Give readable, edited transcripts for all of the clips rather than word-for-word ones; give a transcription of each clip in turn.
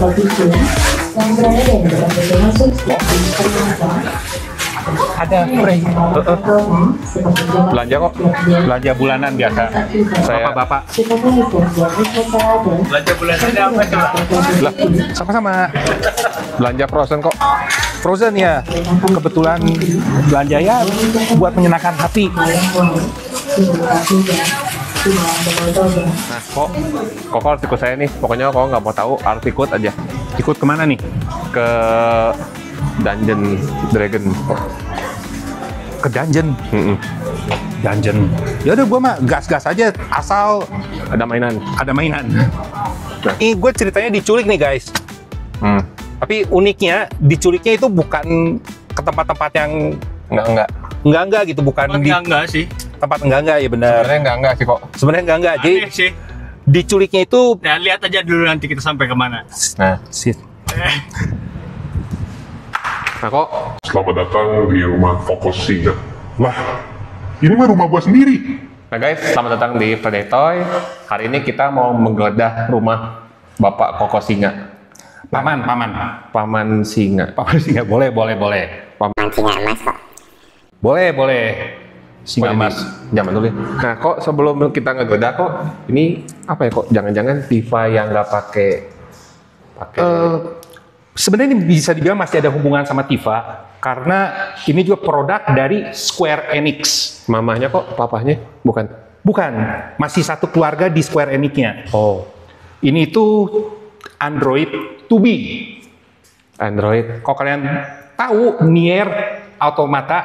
kompetisi yang berada di beberapa pintu masuk stasiun Permata. Ada Frey. Belanja kok. Belanja bulanan biasa. Saya bapak. Belanja bulanannya apa coba? Lah, sama-sama. Belanja frozen kok. Frozen ya. Kebetulan belanja ya buat menyenangkan hati. Nah, kok harus ikut saya nih. Pokoknya kok nggak mau tahu, harus ikut aja. Ikut kemana nih? Ke Dungeon Dragon. Ke dungeon. Dungeon. Ya udah, gua mah gas-gas aja, asal ada mainan. Ada mainan. Nah. Ini gue ceritanya diculik nih guys. Tapi uniknya diculiknya itu bukan ke tempat-tempat yang enggak gitu, bukan di enggak sih. Tempat enggak ya benar. Sebenarnya enggak sih kok. Sebenarnya enggak. Jadi sih. Diculiknya itu Nah, lihat aja dulu nanti kita sampai kemana. Nah, Nah kok Selamat datang di rumah Koko Singa. Lah, ini mah rumah gua sendiri. Nah guys, selamat datang di Predatoy. Hari ini kita mau menggeledah rumah Bapak Koko Singa. paman. Paman Singa. Paman singa boleh. Paman Singa emas kok. Boleh. Singa emas. Zaman dulu ya. Nah kok sebelum kita ngegeledah kok, ini apa ya kok? Jangan-jangan Tifa yang nggak pakai Sebenarnya ini bisa dibilang masih ada hubungan sama Tifa karena ini juga produk dari Square Enix. mamahnya kok, papahnya? Bukan. Bukan, masih satu keluarga di Square Enix-nya. Oh, Ini tuh Android 2B. Android. Kalau kalian tahu Nier Automata,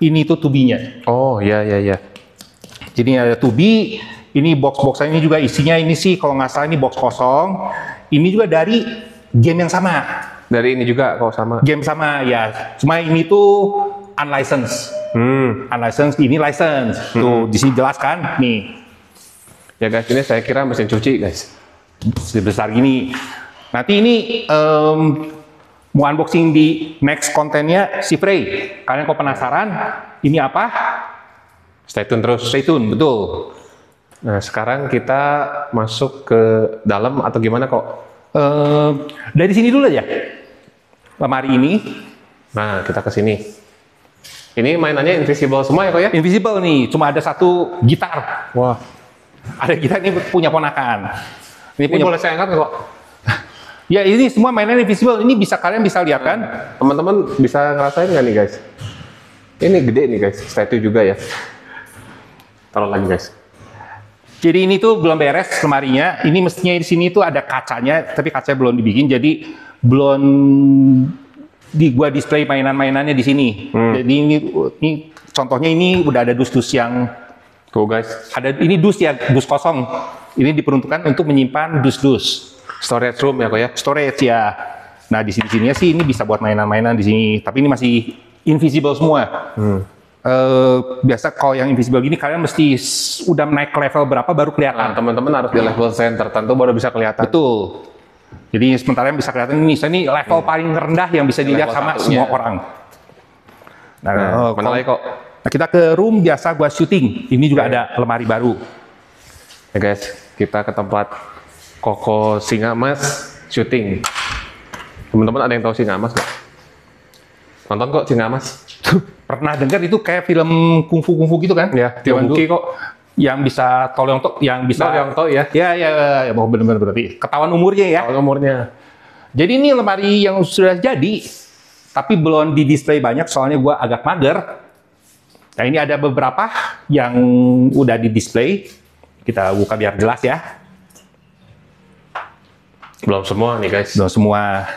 ini tuh 2B-nya. Oh, iya. Jadi ada 2B, ini box-boxnya ini juga isinya ini sih kalau nggak salah ini box kosong. Ini juga dari game yang sama. Dari ini juga kok sama. Game sama ya, cuma ini tuh unlicensed. Unlicensed, ini license. Tuh di sini jelaskan nih. Ya guys, ini saya kira mesin cuci guys. Sebesar gini. Nanti ini mau unboxing di next kontennya si Frey. Kalian kok penasaran? Ini apa? Stay tune terus. Stay tune, betul. Nah, sekarang kita masuk ke dalam atau gimana kok? Dari sini dulu aja. Lemari ini. Nah, kita ke sini. Ini mainannya invisible semua ya kok ya? Invisible nih, cuma ada satu gitar. Wah, Ada gitar ini punya ponakan. ini boleh saya angkat nggak kok? Ya ini semua mainan invisible. Ini bisa kalian bisa lihat kan? Teman-teman bisa ngerasain nggak nih guys? Ini gede nih guys, statue juga ya. Taruh lagi guys. Jadi ini tuh belum beres lemarinya. Ini mestinya di sini tuh ada kacanya, tapi kacanya belum dibikin. Jadi belum gua display mainan-mainannya di sini. Jadi ini contohnya ini udah ada dus-dus yang Tuh guys, ada ini dus ya, dus kosong. Ini diperuntukkan untuk menyimpan dus-dus. storage room ya kok ya? Storage ya. Nah di sini-sininya sih ini bisa buat mainan-mainan di sini. Tapi ini masih invisible semua. Biasa kalau yang invisible gini kalian mesti udah naik ke level berapa baru Nah, kelihatan. teman-teman harus di level tertentu baru bisa kelihatan. Betul. Jadi sementara yang bisa kelihatan ini, misalnya ini level paling rendah yang bisa dilihat Level sama satunya. semua orang. Nah, Mana lagi kok? Nah, kita ke room biasa gua syuting. Ini juga ada lemari baru. Ya guys, kita ke tempat Koko Singa Emas syuting. Teman-teman ada yang tahu Singa Emas nggak? Nonton kok Singa Emas? Pernah dengar itu kayak film kungfu gitu kan? Ya, Zaman Tiobuki dulu. kok. Yang bisa tolong yang bisa Yang tahu ya? Ya, mau benar-benar berarti ketahuan umurnya ya. Tahun umurnya. Jadi ini lemari yang sudah jadi, tapi belum di display banyak soalnya gua agak mager. Nah ini ada beberapa yang udah di display. Kita buka biar jelas ya. Belum semua nih guys. Belum semua.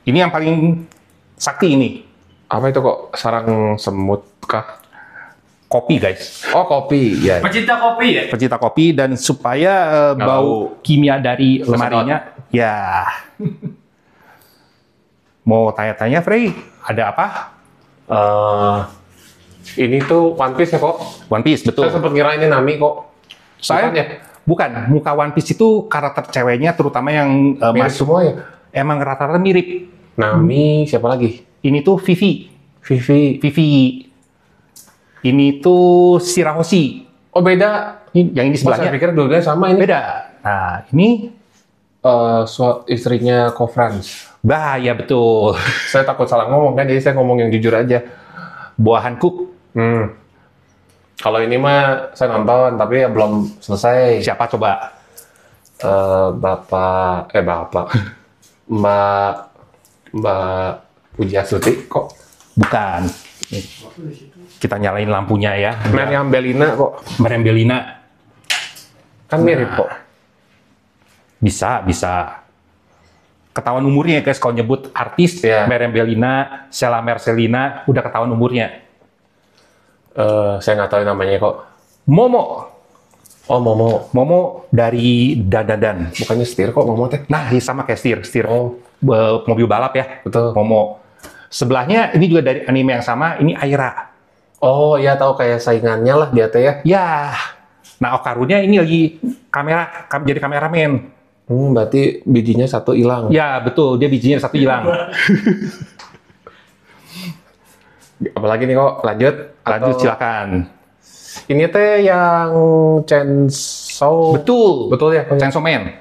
Ini yang paling sakti ini. Apa itu kok? Sarang semut kah? Kopi guys. Oh, kopi. Ya. Pecinta kopi ya? Pecinta kopi dan supaya Nggak bau kimia dari lemarinya. Ya. Mau tanya-tanya Frey, ada apa? Ini tuh One Piece ya kok? One Piece, betul. Saya sempat ngira ini Nami kok. Saya Bukan ya? bukan, muka One Piece itu karakter ceweknya terutama yang Mirip masuk semua ya? emang rata-rata mirip. Nami, siapa lagi? Ini tuh Vivi. Vivi. Ini tuh Shirahoshi. Oh beda. Ini yang ini Oh, saya sebelahnya pikir dua-duanya sama ini. beda. Nah, ini istrinya Ko Franz. Bahaya betul. Saya takut salah ngomong kan, jadi saya ngomong yang jujur aja. Buahan Cook. Kalau ini mah saya nonton, tapi ya belum selesai. Siapa coba? Bapak, Mbak Pujiastuti kok. Bukan. Kita nyalain lampunya ya. Meriam Bellina kok. Meriam Bellina. Kan mirip kok. Bisa. Ketahuan umurnya ya guys, kalau nyebut artis, Iya. Meriam Bellina, Sheila Marcelina, udah ketahuan umurnya. Saya nggak tahu namanya kok. Momo. Oh, Momo. Momo dari Dandadan. Bukannya setir kok Momo teh? Nah, ini sama kayak Steer. Oh. Mobil balap ya. Betul. Momo. Sebelahnya, ini juga dari anime yang sama, ini Aira. Oh, ya tahu kayak saingannya lah dia teh ya. Ya. Nah, Okarunya ini lagi jadi kameramen. Berarti bijinya satu hilang. Ya, betul. Dia bijinya satu hilang. Apalagi nih kok, lanjut. Lanjut, Atau- silakan. Ini teh yang Chainsaw. Betul. Betul ya? Chainsaw Man.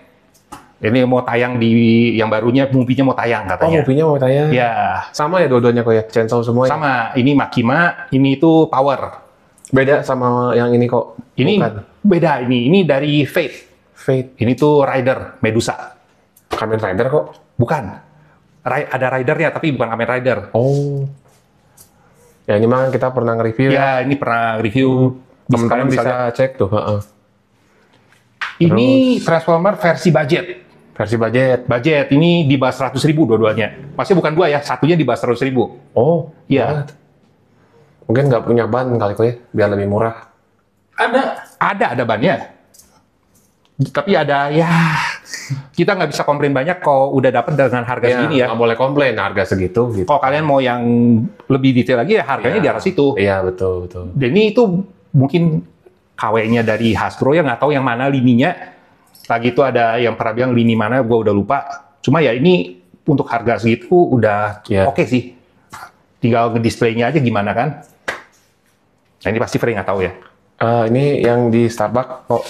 Ini mau tayang di yang barunya, movie-nya mau tayang Oh, katanya. movie-nya mau tayang. Ya, Sama ya dua-duanya kok ya? Chainsaw semua ya? sama. Ini Makima, ini itu Power. Beda sama yang ini kok? Ini Bukan. beda ini dari Fate. Fate. Ini tuh Rider, Medusa. Kamen Rider kok? Bukan. Ada ridernya, tapi bukan Kamen Rider. Oh. Ya ini mah kita pernah nge-review ya. Ya, ini pernah review. Teman-teman Kalian bisa lihat. cek tuh. Ini Transformer versi budget. Versi budget. Budget ini di bawah 100.000 dua-duanya. Maksudnya bukan dua ya, satunya di bawah 100.000. Oh. Iya. Mungkin nggak punya ban kali kok ya, biar lebih murah. Ada bannya. Tapi ada ya, kita nggak bisa komplain banyak kalau udah dapat dengan harga segini ya. nggak boleh komplain harga segitu gitu. Kalau kalian mau yang lebih detail lagi ya harganya di atas itu. Iya, betul. Dan ini itu mungkin KW-nya dari Hasbro ya, nggak tahu yang mana lininya. Lagi itu ada yang pernah bilang lini mana, gue udah lupa. Cuma ya ini untuk harga segitu udah Iya. oke sih. Tinggal ngedisplaynya aja gimana kan. Nah ini pasti Frey nggak tahu ya. Ini yang di Starbucks kok.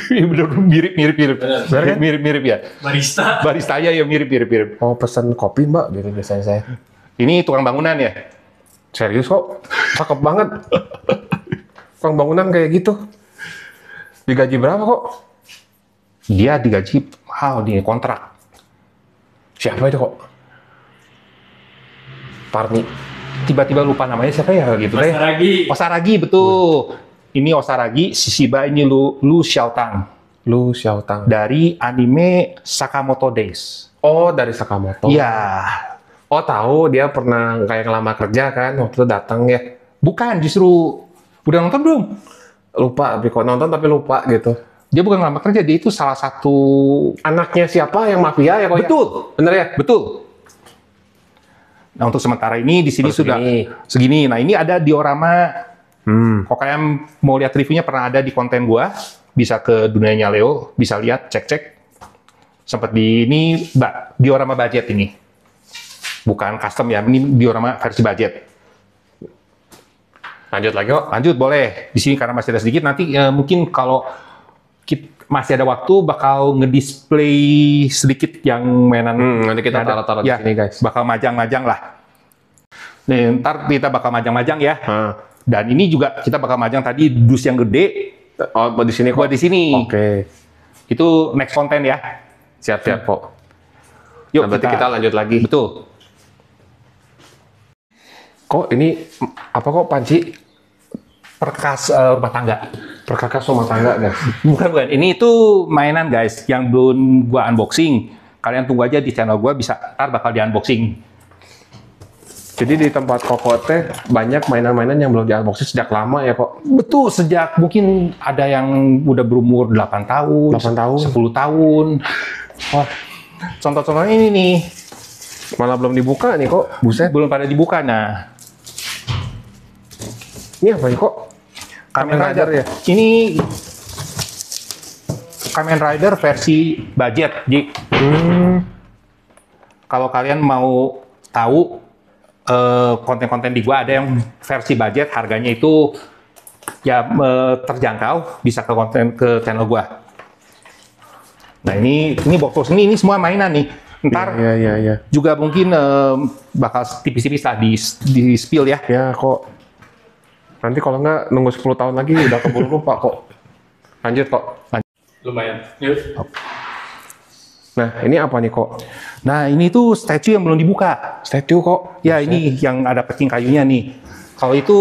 Iya bener, mirip. Bener kan? Mirip ya. Barista. Baristanya ya mirip. Mau pesen kopi mbak, gitu biasanya saya. Ini tukang bangunan ya. Serius kok, cakep banget. Tukang bangunan kayak gitu. Digaji berapa kok? Dia digaji mahal di kontrak. Siapa itu kok? Parmi. Tiba-tiba lupa namanya siapa ya gitu deh. Saragi. Osaragi betul. Ini Osaragi, Shishiba ini Lu Xiaotang Lu Xiaotang. dari anime Sakamoto Days. Oh, dari Sakamoto. Iya. Oh, tahu dia pernah kayak ngelamar kerja kan waktu itu datang ya. Bukan, justru udah nonton belum? Lupa, tapi kok nonton tapi lupa gitu. Dia bukan ngelamar kerja, dia itu salah satu. Anaknya siapa yang mafia ya kok? Betul. Ya? Bener ya? Betul. Nah, untuk sementara ini di sini Oh, sudah segini. segini. Nah, ini ada diorama. Kalau kalian mau lihat reviewnya pernah ada di konten gua, bisa ke dunianya Leo, bisa lihat, cek. Sempat di ini diorama budget ini. Bukan custom ya, ini diorama versi budget. Lanjut lagi kok. Lanjut boleh. Di sini karena masih ada sedikit, nanti mungkin kalau masih ada waktu bakal ngedisplay sedikit yang mainan. Nanti kita ada. taruh-taruh di Ya, sini guys. bakal majang-majang lah. Nih, ntar kita bakal majang-majang ya. Dan ini juga kita bakal majang tadi dus yang gede. Oh, di sini kok. Buat di sini. Oke. Itu next konten ya. Siap-siap kok. Yuk, Nah, berarti kita lanjut lagi. Betul. Kok ini apa kok panci? Perkas rumah tangga. Perkakas rumah tangga guys. Bukan. Ini itu mainan guys yang belum gua unboxing. Kalian tunggu aja di channel gua, bisa ntar bakal di unboxing. Jadi di tempat Koko teh banyak mainan-mainan yang belum di-unboxing sejak lama ya kok. Betul, sejak mungkin ada yang udah berumur 8 tahun, 8 tahun. 10 tahun. Wah, contoh-contohnya ini nih. Malah belum dibuka nih kok. Buset. Belum pada dibuka. Nah, Ini apa ya kok? Kamen Rider ya? Ini Kamen Rider versi budget, Ji. Kalau kalian mau tahu konten-konten di gua ada yang versi budget, harganya itu ya terjangkau, bisa ke channel gua. Nah ini box ini semua mainan nih. Ntar Iya. juga mungkin bakal tipis-tipis lah di spill ya. Ya kok. Nanti kalau nggak nunggu 10 tahun lagi udah keburu lupa kok. Lanjut kok. Lumayan. Yuk. Nah, ini apa nih kok? Nah ini tuh statue yang belum dibuka. Statue kok. Ya ini yang ada packing kayunya nih. Kalau itu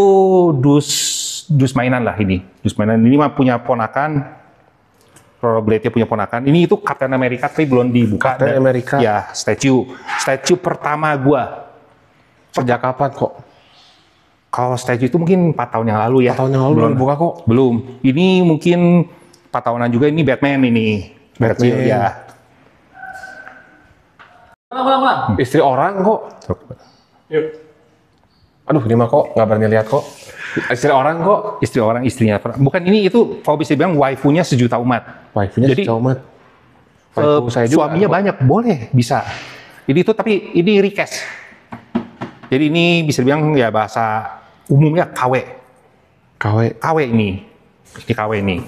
dus mainan lah ini. Dus mainan ini mah punya ponakan. Rollerblade-nya punya ponakan. Ini itu Captain America tapi belum dibuka. Captain America. Ya, statue pertama gua. Sejak kapan kok? Kalau statue itu mungkin 4 tahun yang lalu ya. 4 tahun yang lalu belum dibuka kok. Belum. Ini mungkin 4 tahunan juga. Ini Batman ini. Kecil, ya. Ulang. Istri orang kok. Yuk. Aduh, ini mah kok nggak berani lihat kok. Istri orang kok. Istri orang, istrinya. Bukan ini, itu kalau bisa bilang waifunya sejuta umat. Wifi-nya Jadi, sejauh mat. Waifu saya juga. Suaminya kok. banyak, boleh, bisa. Jadi itu, tapi ini request. Jadi ini bisa dibilang ya bahasa umumnya KW. KW ini. Ini KW ini.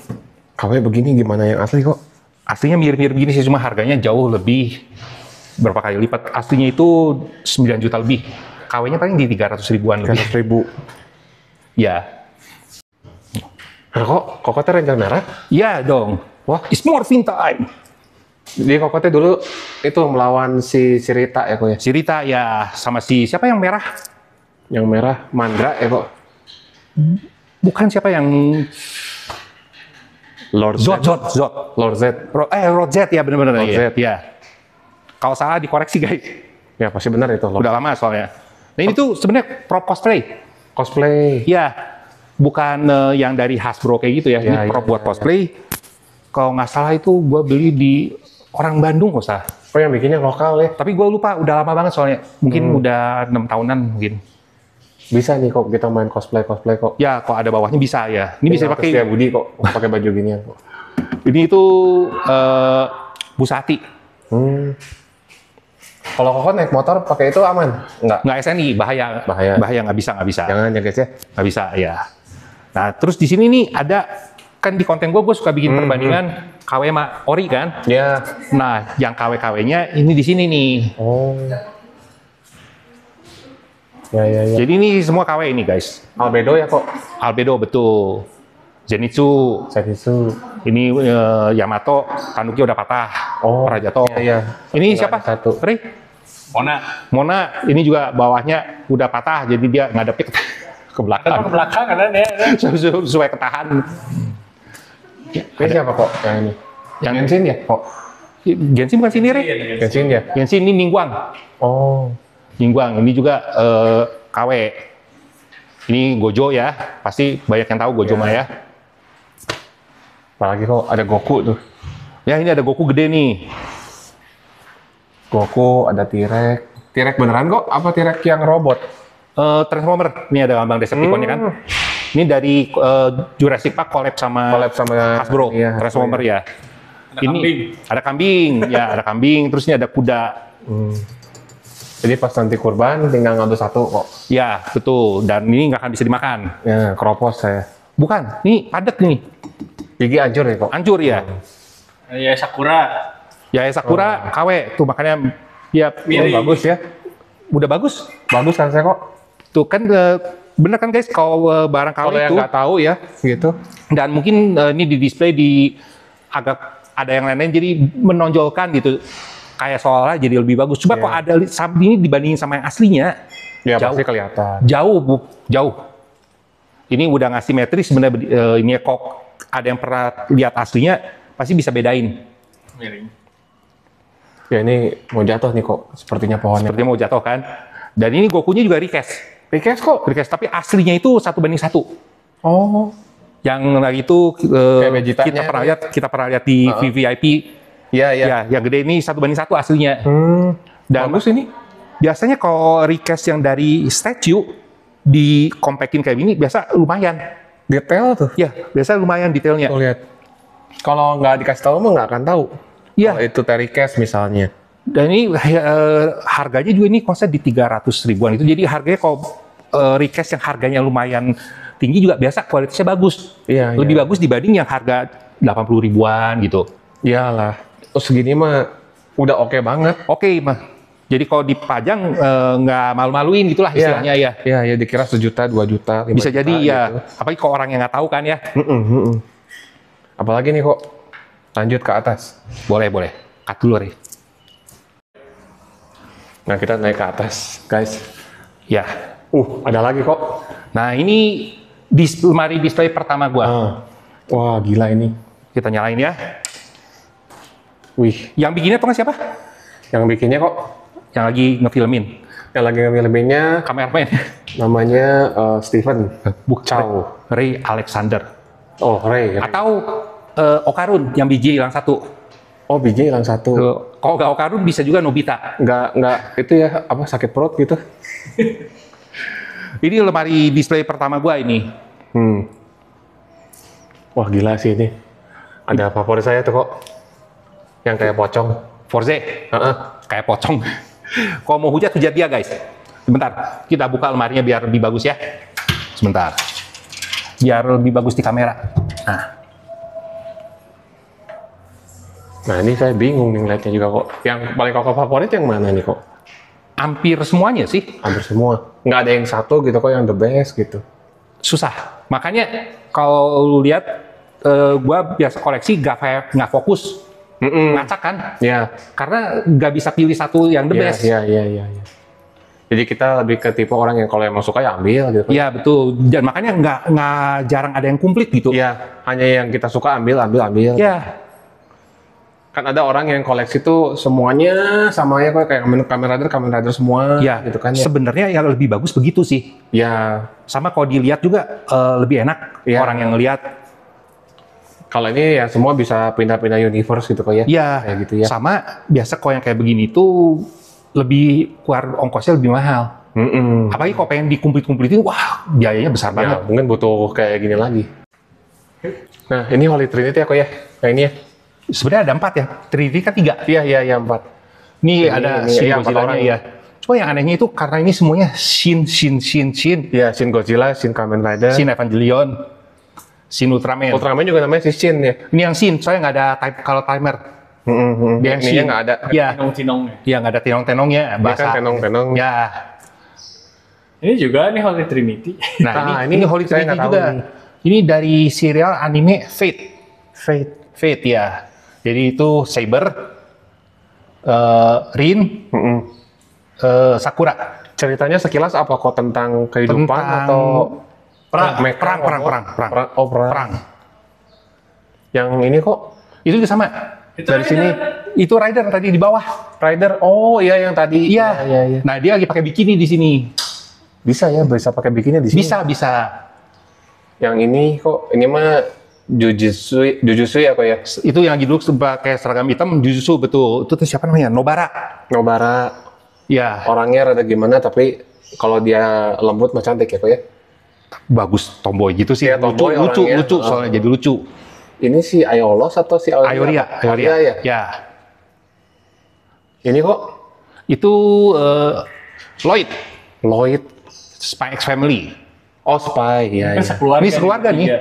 KW begini gimana yang asli kok? Aslinya mirip-mirip begini sih, cuma harganya jauh lebih. Berapa kali lipat. Aslinya itu 9 juta lebih. KW-nya paling di 300 ribuan lebih. 300 ribu. Ya. Nah kok kokotnya Ranger merah? Ya dong. Wah, it's morphine time. Jadi kokotnya dulu itu melawan si Rita ya kok ya? Si Rita ya, sama si siapa yang merah? Yang merah Mandra ya kok? Bukan siapa yang Lord Zod. Lord Z. Lord Z ya, benar-benar Lord ya. Z. Ya. Kalau salah dikoreksi guys. Ya pasti benar itu. Lord. Udah lama soalnya. Nah ini tuh sebenarnya prop cosplay. Cosplay. Ya, bukan yang dari Hasbro kayak gitu ya. Ini prop buat cosplay. Kalau nggak salah itu gua beli di orang Bandung nggak usah. Oh yang bikinnya lokal ya? Tapi gua lupa, udah lama banget soalnya. Mungkin udah 6 tahunan mungkin. Bisa nih kok kita main cosplay kok. Ya, kalau ada bawahnya bisa ya. Ini bisa pakai pakai. Budi kok pakai baju ginian kok. Ini itu Busati. Kalau kokot naik motor pakai itu aman? Enggak. Nggak SNI, bahaya. Bahaya. Nggak bisa. Jangan ya guys ya. Nggak bisa, ya. Nah, terus di sini nih ada, kan di konten gue suka bikin perbandingan KW sama ori kan. Ya. Nah, yang KW-KW-nya ini di sini nih. Oh. Ya. Jadi ini semua KW ini guys. Albedo ya kok. Albedo betul. Zenitsu. Zenitsu. Ini Yamato, Tanuki udah patah. Oh. Pernah jatuh. Iya. Ini Nggak siapa? ada satu. Ri? Mona, ini juga bawahnya udah patah, jadi dia ngadepnya ke belakang. Ke belakang ada deh. Supaya ketahan. Ini siapa kok yang ini? Yang Genshin ya kok? Genshin bukan sini, Ri? Genshin ya? Genshin ini Ningguang. Oh. Ningguang, ini juga KW. Ini Gojo ya, pasti banyak yang tahu Gojo mah ya. Apalagi kok ada Goku tuh. Ya ini ada Goku gede nih. Goku, ada T-Rex. T-Rex beneran kok? Apa T-Rex yang robot? Transformer, ini ada lambang Decepticon-nya kan. Ini dari Jurassic Park collab sama Hasbro, iya, Transformer ya. Ini kambing. ada kambing, ya ada kambing. Terus ini ada kuda. Jadi pas nanti kurban tinggal ngambil satu kok. Ya betul. Dan ini nggak akan bisa dimakan. Ya, keropos saya. Bukan, ini padat nih. Gigi hancur ya kok? Hancur ya. Ya Sakura. Ya Sakura KW tuh makanya ya Bagus ya. udah bagus. Bagus kan saya kok? Tuh kan bener kan guys kalau barang KW Kalau yang itu. nggak tahu ya, gitu. Dan mungkin ini di display di agak ada yang lain-lain jadi menonjolkan gitu. Kayak seolah jadi lebih bagus. Coba kok ada ini dibandingin sama yang aslinya. Ya jauh. pasti kelihatan. Jauh. Ini udah nggak simetris sebenarnya ini kok ada yang pernah lihat aslinya pasti bisa bedain. Miring. Ya ini mau jatuh nih kok, sepertinya pohonnya. Sepertinya mau jatuh kan. Dan ini Gokunya juga request. Request kok? Request tapi aslinya itu 1:1. Oh. Yang lagi itu Vegeta-nya kita pernah lihat di VVIP. Iya. Ya, yang gede ini 1:1 aslinya. Dan Bagus ini. biasanya kalau request yang dari statue di compactin kayak gini biasa lumayan. Detail tuh. Ya, biasa lumayan detailnya. Tuh lihat. Kalau nggak dikasih tahu mah nggak akan tahu. Iya. Kalau itu Terry Cash misalnya. Dan ini harganya juga ini konsep di 300 ribuan itu. Jadi harganya kalau request yang harganya lumayan tinggi juga biasa kualitasnya bagus. Iya. Lebih bagus dibanding yang harga 80 ribuan gitu. Iyalah. segini mah udah oke banget. Oke, mah. Jadi kalau dipajang nggak malu-maluin gitulah istilahnya ya. Iya, dikira 1 juta, 2 juta, 5 Bisa juta, jadi ya. gitu. Apalagi kalau orang yang nggak tahu kan ya. Apalagi nih kok. Lanjut ke atas. Boleh. Cut dulu, Ri. Nah, kita naik ke atas, guys. Ya. Ada lagi kok. Nah, ini lemari display pertama gua. Wah, gila ini. Kita nyalain ya. Wih, Yang bikinnya tuh siapa? yang bikinnya kok. Yang lagi ngefilmin. Yang lagi ngambil-ngambilnya Kameramen. namanya Steven Chow. Ray Alexander. Oh, Ray. Atau Okarun yang biji hilang 1. Oh, biji hilang 1. Kalau nggak Okarun bisa juga Nobita. Nggak itu ya, apa sakit perut gitu. Ini lemari display pertama gua ini. Wah, gila sih ini. Ada favorit saya tuh kok. Yang kayak pocong. Forze. Kayak pocong. Kalau mau hujat dia guys. Sebentar, kita buka lemarinya biar lebih bagus ya. Sebentar. Biar lebih bagus di kamera. Nah, ini saya bingung nih ngeliatnya juga kok. Yang paling kakak favorit yang mana nih kok? Hampir semuanya sih. Hampir semua. Nggak ada yang satu gitu kok yang the best gitu. Susah. Makanya kalau lu lihat, gua biasa koleksi nggak fokus. Ngacak kan? Iya. Karena nggak bisa pilih satu yang the best. Iya. Jadi kita lebih ke tipe orang yang kalau emang suka ya ambil gitu. Iya betul. Dan makanya nggak jarang ada yang komplit gitu. Iya, hanya yang kita suka ambil. Iya. Kan ada orang yang koleksi tuh semuanya samanya kok kayak Kamen Rider semua Ya, gitu kan ya. sebenarnya yang lebih bagus begitu sih. Ya, Sama kalau dilihat juga lebih enak Ya. orang yang ngelihat. kalau ini ya semua bisa pindah-pindah universe gitu kok ya. Iya. Kayak gitu ya. Sama biasa kalau yang kayak begini tuh lebih keluar ongkosnya lebih mahal. Apalagi kalau pengen dikumplit-kumplitin, wah biayanya besar banget. Ya, mungkin butuh kayak gini lagi. Nah, ini Holy Trinity ya kok ya. Kayak ini ya. Sebenarnya ada 4 ya. Trinity kan 3. Iya 4. Ini ada Shin iya, 4 Godzilla-nya orang. ya. Cuma yang anehnya itu karena ini semuanya Shin. Iya, Shin Godzilla, Shin Kamen Rider. Shin Evangelion, Shin Ultraman. Ultraman juga namanya si Shin ya. Ini yang Shin, soalnya nggak ada color timer. Dia yang Ininya Shin. nggak ada. Iya. Tinong-tinongnya. Iya, nggak ada tenong-tenongnya. Dia kan tenong-tenong. Ya. Ini juga nih Holy Trinity. Nah, ini Holy saya Trinity nggak tahu juga. nih. Ini dari serial anime Fate. Fate ya. Jadi itu Saber, Rin, Sakura. Ceritanya sekilas apa kok tentang kehidupan Tentang atau perang. Oh, perang. Yang ini kok Itu juga sama. dari sini Itu Rider tadi di bawah. Rider. Oh iya yang tadi. Iya. Iya. Nah, dia lagi pakai bikini di sini. Bisa pakai bikinnya di sini. Bisa. Yang ini kok ini mah Jujutsu ya kok ya. Itu yang lagi dulu pakai seragam hitam Jujutsu betul. Itu tuh siapa namanya? Nobara. Nobara. Ya, Orangnya rada gimana tapi kalau dia lembut mah cantik ya kok ya. bagus tomboy gitu sih. Iya, tomboy lucu orangnya. soalnya jadi lucu. Ini si Aiolos atau si Ayoria. ya. Ya. Ini kok Itu Lloyd, Spy X Family. oh Spy ya. Kan sekeluarga. Ini sekeluarga nih. Iya.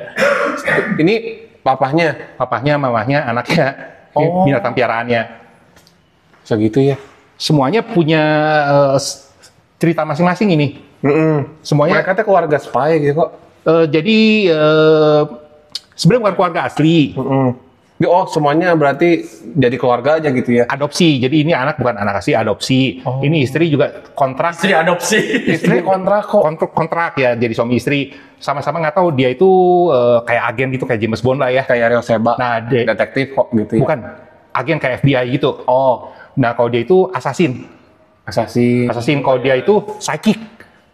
Ini papahnya Papahnya, mamahnya, anaknya, Oh. binatang piaraannya. segitu ya. Semuanya punya cerita masing-masing ini. Semuanya. Mereka tuh keluarga Spy gitu kok. Jadi sebenarnya bukan keluarga asli, Oh semuanya berarti jadi keluarga aja gitu ya. adopsi. Jadi ini anak bukan anak asli, adopsi. Ini istri juga kontrak. Istri adopsi. Istri kontrak kok. Kontrak ya, jadi suami istri. Sama-sama nggak tahu dia itu kayak agen gitu, kayak James Bond lah ya. Kayak Rio Seba. Nah, Detektif kok gitu ya. bukan agen kayak FBI gitu. Oh, Nah, kalau dia itu assassin. assassin. Kalau dia itu psychic.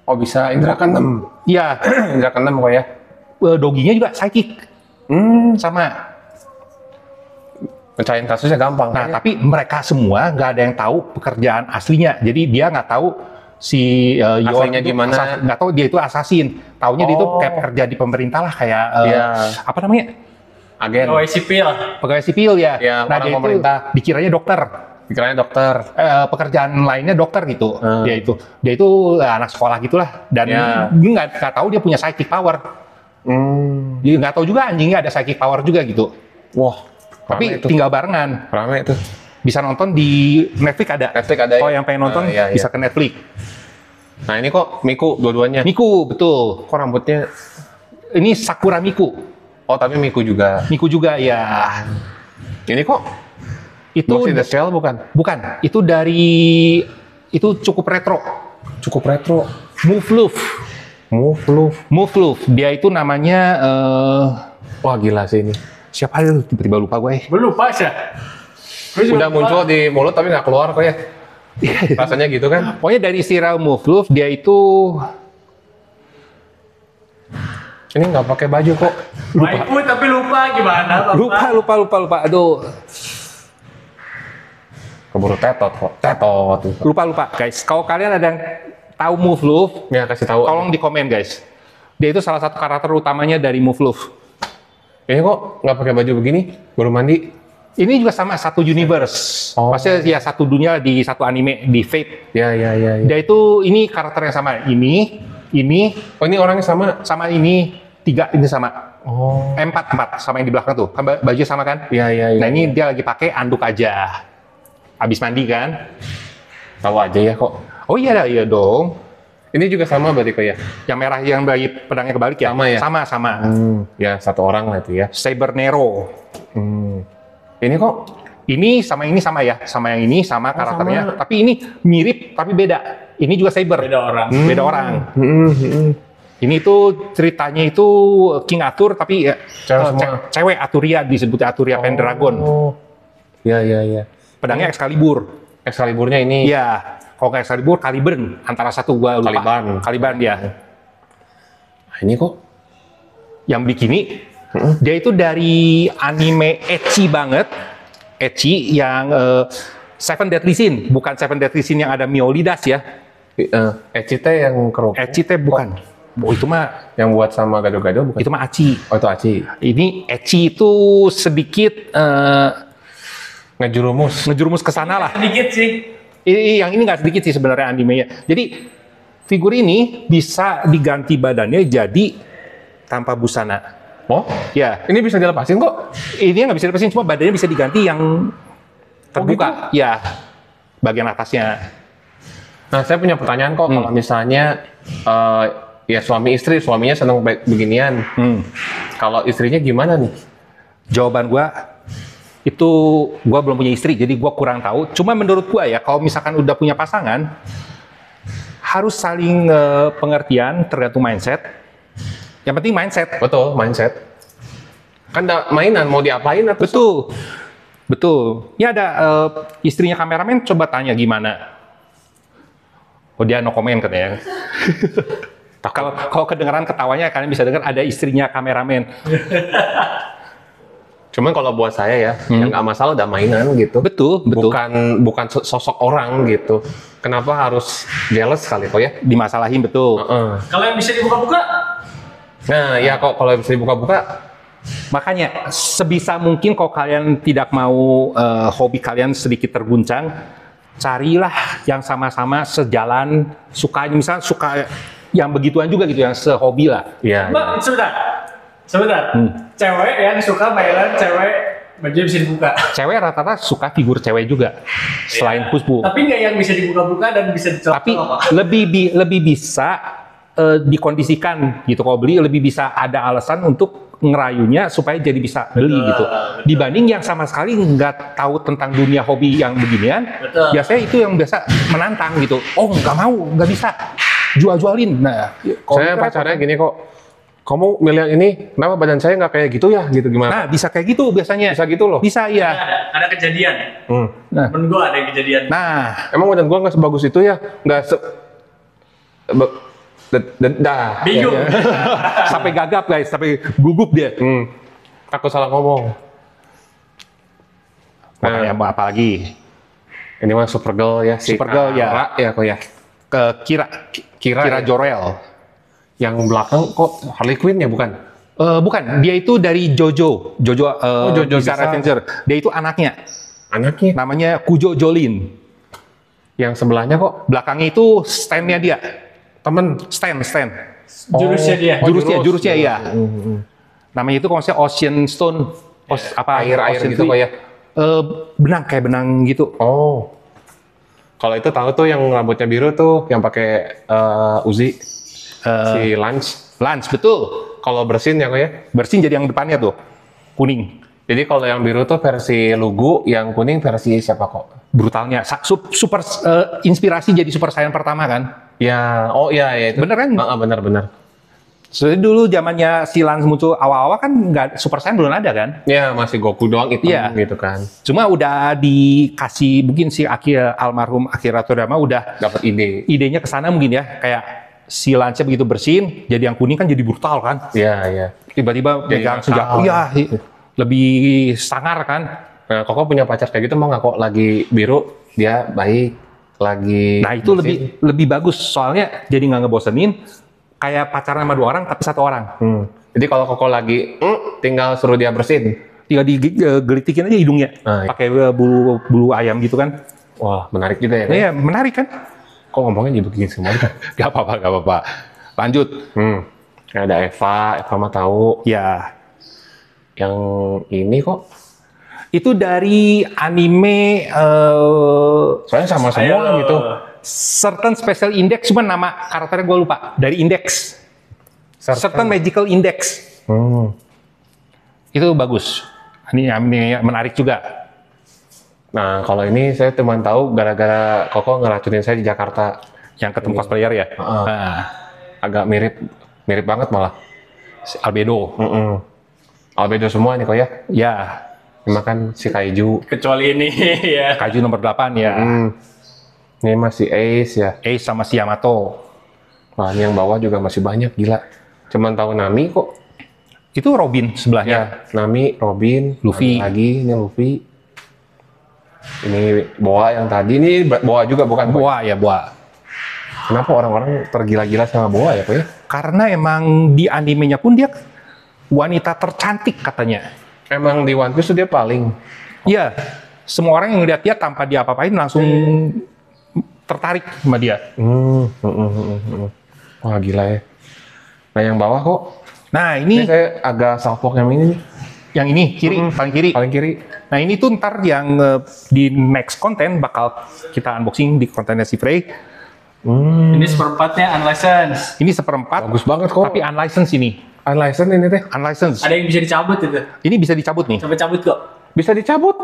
Oh bisa Indra keenam. Iya, Indra keenam kok ya. doginya juga psychic. Sama. Pecahin kasusnya gampang. Nah, kayaknya. tapi mereka semua nggak ada yang tahu pekerjaan aslinya. Jadi dia nggak tahu si Yor Aslinya itu gimana? nggak tahu dia itu assassin. Taunya dia itu Oh. kayak pekerja di pemerintah lah, kayak Iya. apa namanya? Agen. Pegawai sipil. Pegawai sipil ya. Ya, Nah, orang dia pemerintah. itu dikiranya dokter. Pikirannya dokter. Pekerjaan lainnya dokter gitu. Dia itu anak sekolah gitulah, dan Ya. dia nggak tahu dia punya psychic power. Dia nggak tahu juga anjingnya ada psychic power juga gitu. Wah, Tapi Rame itu. tinggal barengan. Rame tuh. Bisa nonton di Netflix ada. Netflix ada ya? Kalau yang pengen nonton Iya, iya. bisa ke Netflix. Nah ini kok Miku dua-duanya. Miku, betul. Kok rambutnya? Ini Sakura Miku. Oh tapi Miku juga. Miku juga ya. Ini kok Itu Ghost in the Shell bukan? bukan. Itu dari itu cukup retro. Cukup retro. Move Love. Dia itu namanya Wah gila sih ini. siapa itu? Tiba-tiba lupa gue. Belum pas ya? Gue juga Udah lupa. muncul di mulut tapi nggak keluar kok ya. Rasanya gitu kan? Pokoknya dari serial Move Love dia itu Ini nggak pakai baju kok. Waifu tapi lupa gimana? Bapak? lupa. Aduh, Keburu tetot kok. Tetot. lupa guys. Kalau kalian ada yang tahu Move Love, Ya kasih tahu. tolong di komen guys. Dia itu salah satu karakter utamanya dari Move Love. Ini kok nggak pakai baju begini? Baru mandi? Ini juga sama satu universe. Oh. Maksudnya ya satu dunia di satu anime di Fate. Ya. Dia itu ini karakter yang sama. Ini Oh ini orangnya sama. sama ini tiga ini sama. Oh. Empat sama yang di belakang tuh. Kan baju sama kan? Iya. Nah ini dia lagi pakai anduk aja. Habis mandi kan? Tahu aja ya kok. Oh iya dong. Ini juga sama berarti kok ya? Yang merah yang bagi pedangnya kebalik ya? Sama ya? Sama. Ya satu orang lah itu ya. Saber Nero. Ini kok Ini sama ya, sama yang ini sama karakternya. sama. Tapi ini mirip tapi beda. Ini juga Saber. Beda orang. Beda orang. Ini tuh ceritanya itu King Arthur tapi ya, Cewek semua. cewek Arturia disebutnya Arturia Pendragon. Oh. Ya. Pedangnya Excalibur. Excaliburnya ini. Iya. Kalau nggak Excalibur, Caliburn antara satu gua lupa. Caliban dia. Nah, ini kok Yang bikini dia itu dari anime ecchi banget. Ecchi yang Seven Deadly Sin, bukan Seven Deadly Sin yang ada Miolidas ya. Ecite yang kerupuk. Ecchi teh bukan. Oh, itu mah Yang buat sama gado-gado bukan? itu mah aci. Oh itu Aci. Ini ecchi itu sedikit ngejurumus ke sana lah. Sedikit sih. Yang ini nggak sedikit sih sebenarnya animenya. Jadi figur ini bisa diganti badannya jadi tanpa busana. Oh? Ya, Ini bisa dilepasin kok? ini nggak bisa dilepasin, cuma badannya bisa diganti yang terbuka. Ya, bagian atasnya. Nah saya punya pertanyaan kok. Kalau misalnya ya suami istri, suaminya seneng beginian. Kalau istrinya gimana nih? Jawaban gua itu gua belum punya istri, jadi gua kurang tahu. Cuma menurut gua ya, kalau misalkan udah punya pasangan, harus saling pengertian, tergantung mindset. Yang penting mindset. Betul, mindset. Kan mainan, mau diapain atau Betul. Ini ada istrinya kameramen, coba tanya gimana. Oh dia no comment katanya. Kalau kedengeran ketawanya, kalian bisa dengar ada istrinya kameramen. Cuman kalau buat saya ya, yang nggak masalah udah mainan gitu. Betul. Bukan sosok orang gitu. Kenapa harus jealous kali kok ya? Dimasalahin betul. Kalau yang bisa dibuka-buka, Nah, ya kok kalau bisa dibuka-buka, Makanya sebisa mungkin kalau kalian tidak mau hobi kalian sedikit terguncang, carilah yang sama-sama sejalan, sukanya misalnya suka yang begituan juga gitu, yang sehobi lah. ya. Mbak, sebentar. Cewek yang suka mainan cewek baju bisa dibuka. Cewek rata-rata suka figur cewek juga, selain Kusbu. Tapi nggak yang bisa dibuka-buka dan bisa dicolok. Tapi lebih bisa dikondisikan gitu. Kalau beli lebih bisa ada alasan untuk ngerayunya supaya jadi bisa beli gitu. Dibanding yang sama sekali nggak tahu tentang dunia hobi yang beginian, biasanya itu yang biasa menantang gitu. Oh nggak mau, nggak bisa, jual-jualin. Nah, Saya pacarnya gini kok, kamu milih yang ini, kenapa badan saya nggak kayak gitu ya? Gitu gimana? Nah, bisa kayak gitu biasanya. Bisa gitu loh. Bisa, iya. Ada kejadian. Nah. Temen gue ada yang kejadian. Nah, Emang badan gua nggak sebagus itu ya? Nggak dah. Bingung. sampai gagap guys, sampai gugup dia. Takut salah ngomong. Makanya apa lagi? Ini mah Supergirl ya. Supergirl, ya. Kara, ya kok ya. Ke Kira ya? Jor-El. Yang belakang kok Harley Quinn ya bukan? Bukan, dia itu dari Jojo Jojo Bizarre Bizarre. Adventure. Dia itu anaknya, Anaknya. namanya Kujo Jolin. Yang sebelahnya kok Belakangnya itu stand-nya dia. temen. Stand. Jurusnya dia. Oh, Jurusnya iya. jurus. Namanya itu kalau misalnya Ocean Stone. air gitu kok ya. Benang kayak benang gitu. Oh. Kalau itu tahu tuh yang rambutnya biru tuh yang pakai Uzi si Lance. Lance, betul. Kalau bersin ya kok ya. Bersin jadi yang depannya tuh kuning. Jadi kalau yang biru tuh versi Lugu, yang kuning versi siapa kok? Brutalnya super inspirasi jadi Super Saiyan pertama kan. Ya, oh iya itu. Bener kan? Bener. Soalnya dulu zamannya si Lance muncul awal-awal kan nggak Super Saiyan belum ada kan. Ya masih Goku doang itu Iya. gitu kan. Cuma udah dikasih mungkin si almarhum Akira Toriyama udah Dapat ide. idenya ke sana mungkin ya, kayak si Lance begitu bersin jadi yang kuning kan jadi brutal kan. Iya. Tiba-tiba Jadi megang nakal. senjata. Iya, lebih sangar kan. Nah, Koko punya pacar kayak gitu mau nggak kok lagi biru dia baik, lagi. Nah, itu bersin? lebih bagus soalnya jadi nggak ngebosenin, kayak pacaran sama 2 orang tapi 1 orang. Jadi kalau Koko lagi tinggal suruh dia bersin. Tinggal digelitikin aja hidungnya. Nah, Pakai bulu ayam gitu kan. Wah, menarik juga ya. Iya, menarik kan? Kok ngomongnya jadi begini semua? Gak apa-apa. Lanjut. Ada Eva mah tahu. Ya, Yang ini kok itu dari anime soalnya sama semua gitu. Certain Special Index, cuma nama karakternya gue lupa. Dari Index. Certain Magical Index. Itu bagus. Ini anime menarik juga. Nah, kalau ini saya cuma tahu gara-gara Koko ngeracunin saya di Jakarta. Yang ketemu cosplayer ya. Nah, Agak mirip banget malah. si Albedo. Albedo semua nih kok ya. Ya, Makan si Kaiju. Kecuali ini ya. Kaiju nomor 8 ya. Ini masih Ace ya. Ace sama si Yamato. Wah, ini yang bawah juga masih banyak, gila. Cuman tahu Nami kok. Itu Robin sebelahnya. Ya, Nami, Robin, Luffy. lagi ini Luffy. Ini Boa yang tadi, ini Boa juga bukan? Boa ya, Boa. Kenapa orang-orang tergila-gila sama Boa ya, Kok ya? Karena emang di animenya pun dia wanita tercantik katanya. Emang di One Piece tuh dia paling. Iya, semua orang yang ngeliat dia tanpa dia apa-apain langsung tertarik sama dia. Wah, gila ya. Nah, yang bawah kok. Nah, Ini ini saya agak salpok yang ini nih. yang ini kiri, paling kiri. Paling kiri. Nah, ini tuh ntar yang di next konten bakal kita unboxing di kontennya si Frey. Ini seperempatnya unlicensed. Ini seperempat, Bagus banget kok. tapi unlicensed ini. Unlicensed ini teh. Unlicensed. Ada yang bisa dicabut itu. Ini bisa dicabut nih. Coba cabut kok. Bisa dicabut.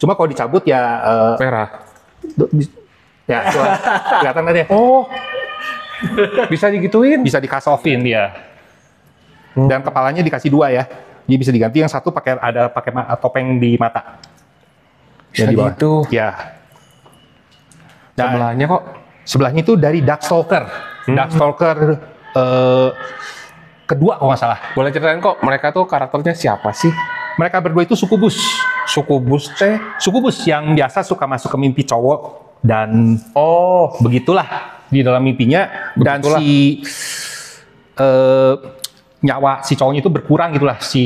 Cuma kalau dicabut ya Merah. ya coba, kelihatan tadi. Oh. Bisa digituin. Bisa di-cast off-in dia. Dan kepalanya dikasih 2 ya. Dia bisa diganti, yang satu pakai topeng di mata. Bisa Yang di bawah. gitu. Ya. Dan Sebelahnya kok. sebelahnya itu dari Darkstalker. Darkstalker kedua kalau nggak salah. Boleh ceritain kok, mereka tuh karakternya siapa sih? Mereka berdua itu Sukubus. Sukubus teh. Sukubus yang biasa suka masuk ke mimpi cowok dan Oh, begitulah di dalam mimpinya. Dan Begitulah. si nyawa si cowoknya itu berkurang gitulah, si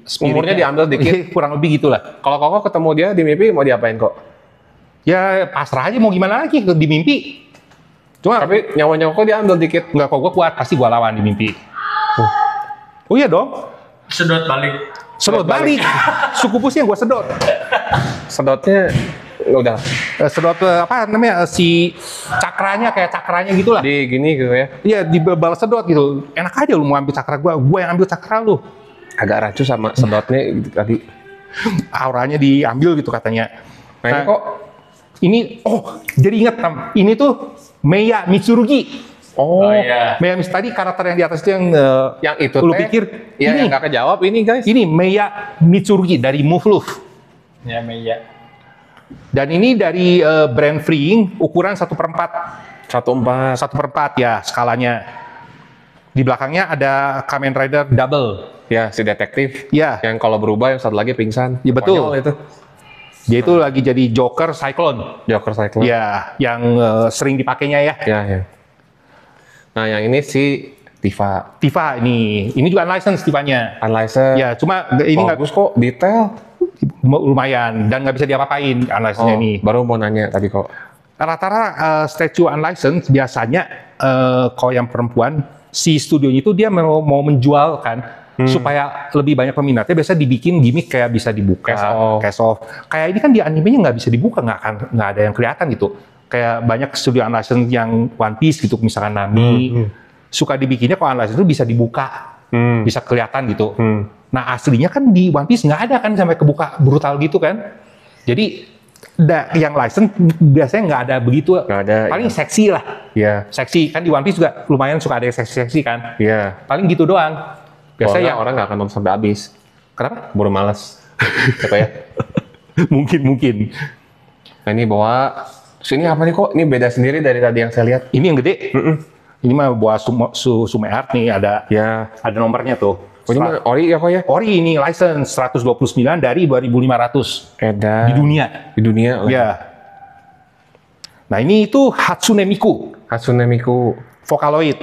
spiritnya. Umurnya diambil dikit. Kurang lebih gitulah. kalau Koko ketemu dia di mimpi mau diapain kok? Ya pasrah aja mau gimana lagi di mimpi. Cuma Tapi nyawanya Koko diambil dikit. nggak, kok gue kuat pasti gue lawan di mimpi. Oh iya dong, Sedot balik. sedot balik. Sukubusnya gue sedot. Sedotnya udah Sedot apa namanya si cakranya, kayak cakranya gitulah. di gini gitu ya. Iya, dibalas sedot gitu. Enak aja lu mau ambil cakra gue yang ambil cakra lu. Agak rancu sama sedotnya gitu tadi. Auranya diambil gitu katanya. Nah, ini kok Ini, oh jadi ingat Tam, ini tuh Meiya Mitsurugi. Oh iya. Meiya Mitsurugi tadi karakter yang di atas itu yang itu lu teh, pikir ya ini, yang nggak kejawab ini guys. ini Meiya Mitsurugi dari Move Love. Ya Meiya. Dan ini dari brand Freeing, ukuran 1/4. 1/4. 1/4 ya skalanya. Di belakangnya ada Kamen Rider Double. Ya si detektif. Ya, Yang kalau berubah yang satu lagi pingsan. Ya, betul. Konyol itu. dia itu lagi jadi Joker Cyclone. Joker Cyclone. Ya, yang sering dipakainya ya. Ya. Nah yang ini si Tifa. Tifa ini juga unlicensed Tifanya. Unlicensed. Ya, cuma ini nggak bagus kok, detail. lumayan dan nggak bisa diapa-apain unlicensed-nya ini. Baru mau nanya tadi kok. Rata-rata statue unlicensed biasanya kalau yang perempuan si studionya itu dia mau menjual kan supaya lebih banyak peminatnya, biasa dibikin gimmick kayak bisa dibuka, case off. Kayak ini kan di animenya nggak bisa dibuka, nggak ada yang kelihatan gitu. Kayak banyak studio unlicensed yang One Piece gitu, misalkan Nami, suka dibikinnya kalau unlicensed itu bisa dibuka, bisa kelihatan gitu. Nah aslinya kan di One Piece nggak ada kan sampai kebuka brutal gitu kan. Jadi yang license biasanya nggak ada begitu. Nggak ada. Paling seksi lah. Iya. Seksi kan di One Piece juga lumayan suka ada yang seksi-seksi kan. Iya. Paling gitu doang. Biasanya orang nggak akan nonton sampai habis. Kenapa? Baru malas. Gitu ya. mungkin. Nah ini bawa. Terus ini apa nih kok? Ini beda sendiri dari tadi yang saya lihat. Ini yang gede. Ini mah buat Sume Art nih, ada nomornya tuh. Oh, ini mah ori ya kok ya? Ori ini license 129 dari 2.500 Edan. di dunia. Oh. Ya. Nah ini itu Hatsune Miku. Hatsune Miku. Vocaloid.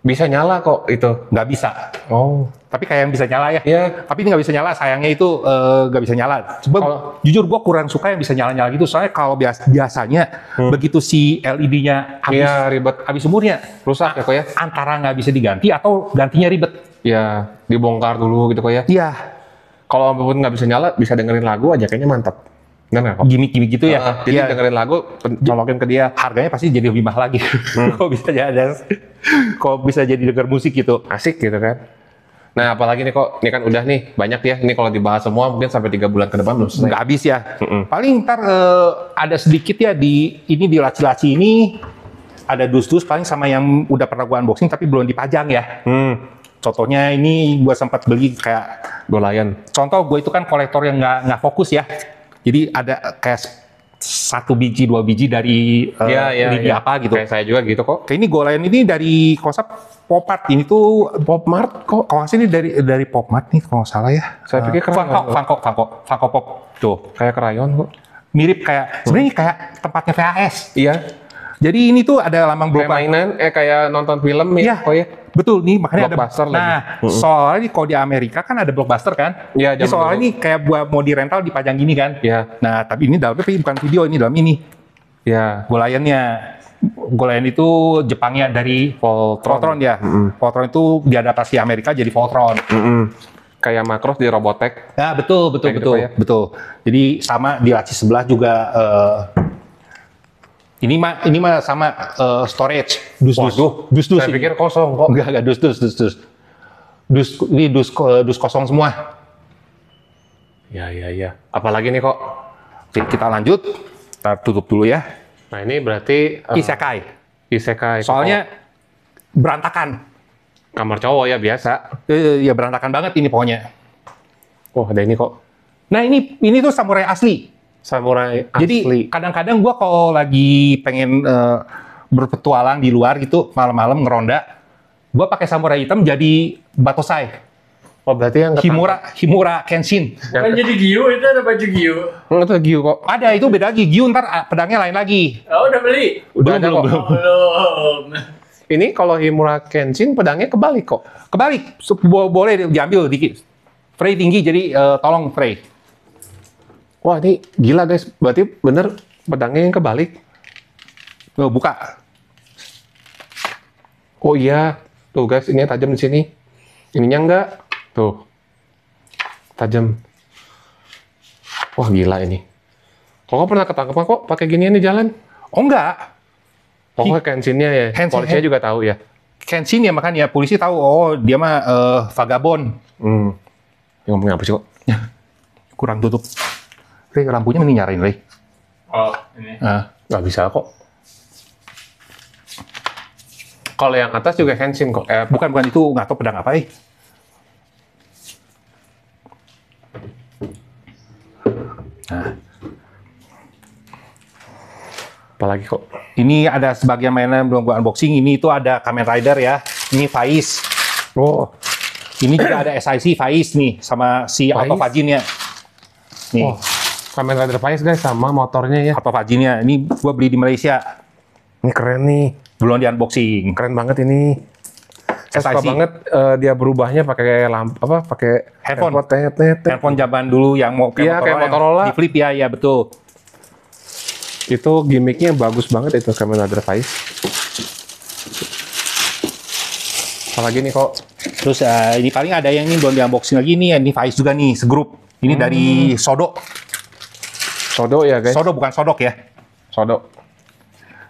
Bisa nyala kok itu? Nggak bisa. Oh. Tapi kayak yang bisa nyala ya. Iya. Tapi ini nggak bisa nyala, sayangnya itu nggak bisa nyala. Coba jujur gue kurang suka yang bisa nyala-nyala gitu. Soalnya kalau biasanya begitu si LED-nya habis, ribet. habis umurnya, Rusak ya kok ya? antara nggak bisa diganti atau gantinya ribet. Iya. Dibongkar dulu gitu kok ya? Iya. Kalau apapun nggak bisa nyala, bisa dengerin lagu aja kayaknya mantap. Benar nggak kok? Gimik-gimik gitu ya. Jadi Iya. dengerin lagu, colokin ke dia. Harganya pasti jadi lebih mahal lagi. Kalau bisa jadi denger musik gitu. Asik gitu kan? Nah, apalagi nih kok, ini kan udah nih, banyak ya. Ini kalau dibahas semua mungkin sampai 3 bulan ke depan belum selesai. Nggak habis ya. Paling ntar ada sedikit ya di laci-laci ini ada dus-dus paling sama yang udah pernah gua unboxing tapi belum dipajang ya. Contohnya ini gua sempat beli kayak Golayan. contoh gue itu kan kolektor yang nggak fokus ya. Jadi ada kayak 1 biji 2 biji dari lini apa gitu. Kayak saya juga gitu kok. Kayak ini Golayan ini dari konsep Pop Art, ini tuh Pop Mart kok. kalau nggak salah ini dari Pop Mart nih kalau nggak salah ya. Saya pikir krayon. Funko Pop tuh. Kayak krayon kok. Mirip kayak sebenarnya kayak tempatnya VHS. Iya. Jadi ini tuh ada lambang Kayak mainan, kayak nonton film ya. Iya. Oh ya. Betul nih, makanya Blockbuster ada. lagi. Nah, soalnya nih kalau di Amerika kan ada Blockbuster kan? Iya, Jadi soalnya ini kayak buat mau di rental dipajang gini kan? Iya. Nah, tapi ini dalamnya bukan video, ini dalam ini. Iya. Golayan itu Jepangnya dari Voltron ya. Voltron itu diadaptasi Amerika jadi Voltron. Kayak Macross di Robotech. Nah, betul. gitu ya. Betul. Jadi sama di laci sebelah juga ini mah sama storage. Dus. Saya pikir kosong kok. Enggak dus. Ini dus kosong semua. Iya. Apalagi nih kok. Oke, kita lanjut. Kita tutup dulu ya. Nah ini berarti Isekai. itu Soalnya berantakan. kamar cowok ya biasa. Ya berantakan banget ini pokoknya. Oh ada ini kok. Nah ini tuh samurai asli. Samurai asli. Jadi kadang-kadang gua kalau lagi pengen berpetualang di luar gitu malam-malam ngeronda, gua pakai samurai hitam jadi batosai. Oh berarti yang Himura Kenshin. Kan jadi Gyu, itu ada baju Gyu. itu Gyu kok. Ada itu beda lagi. Gyu ntar pedangnya lain lagi. Oh, udah beli? Udah ada kok. Belum. Ini kalau Himura Kenshin pedangnya kebalik kok. Kebalik, boleh diambil dikit. Frey tinggi jadi tolong Frey. Wah ini gila guys. Berarti bener pedangnya yang kebalik. Buka. Oh iya. Tuh guys ini tajam di sini. Ininya enggak. Tuh. Tajam. Wah gila ini. Kok pernah ketangkep kok pakai ginian di jalan? Oh enggak. Pokoknya Kenshinnya ya. Polisi juga tahu ya. Kenshin ya makanya polisi tahu. Oh dia mah vagabond. Yang ngomongin apa sih kok? Kurang tutup. Rey lampunya mending nyarain Rey. Oh, ini. Nggak bisa kok. Kalau yang atas juga Kenshin kok. Bukan itu nggak tahu pedang apa Nah. Apalagi kok. Ini ada sebagian mainan belum gua unboxing. Ini itu ada Kamen Rider ya. Ini Faiz. Oh. Ini juga ada SIC Faiz nih sama si Faiz? Auto Fajin-nya. Nih. Oh. Kamen Rider Faiz guys sama motornya ya. Auto Fajin-nya. Ini gua beli di Malaysia. Ini keren nih. Belum di unboxing. Keren banget ini. Saya suka SIC. banget dia berubahnya pakai lampu pakai Handphone. Handphone Zaman dulu yang mau Iya, kayak Motorola. Di flip ya betul. Itu gimmicknya bagus banget itu Kamen Rider Faiz. Apalagi nih kok. Terus ini paling ada yang ini belum di unboxing lagi nih, ini Faiz juga nih, segrup. Ini dari Sodo. Sodo ya guys. Sodo bukan sodok ya. Sodo.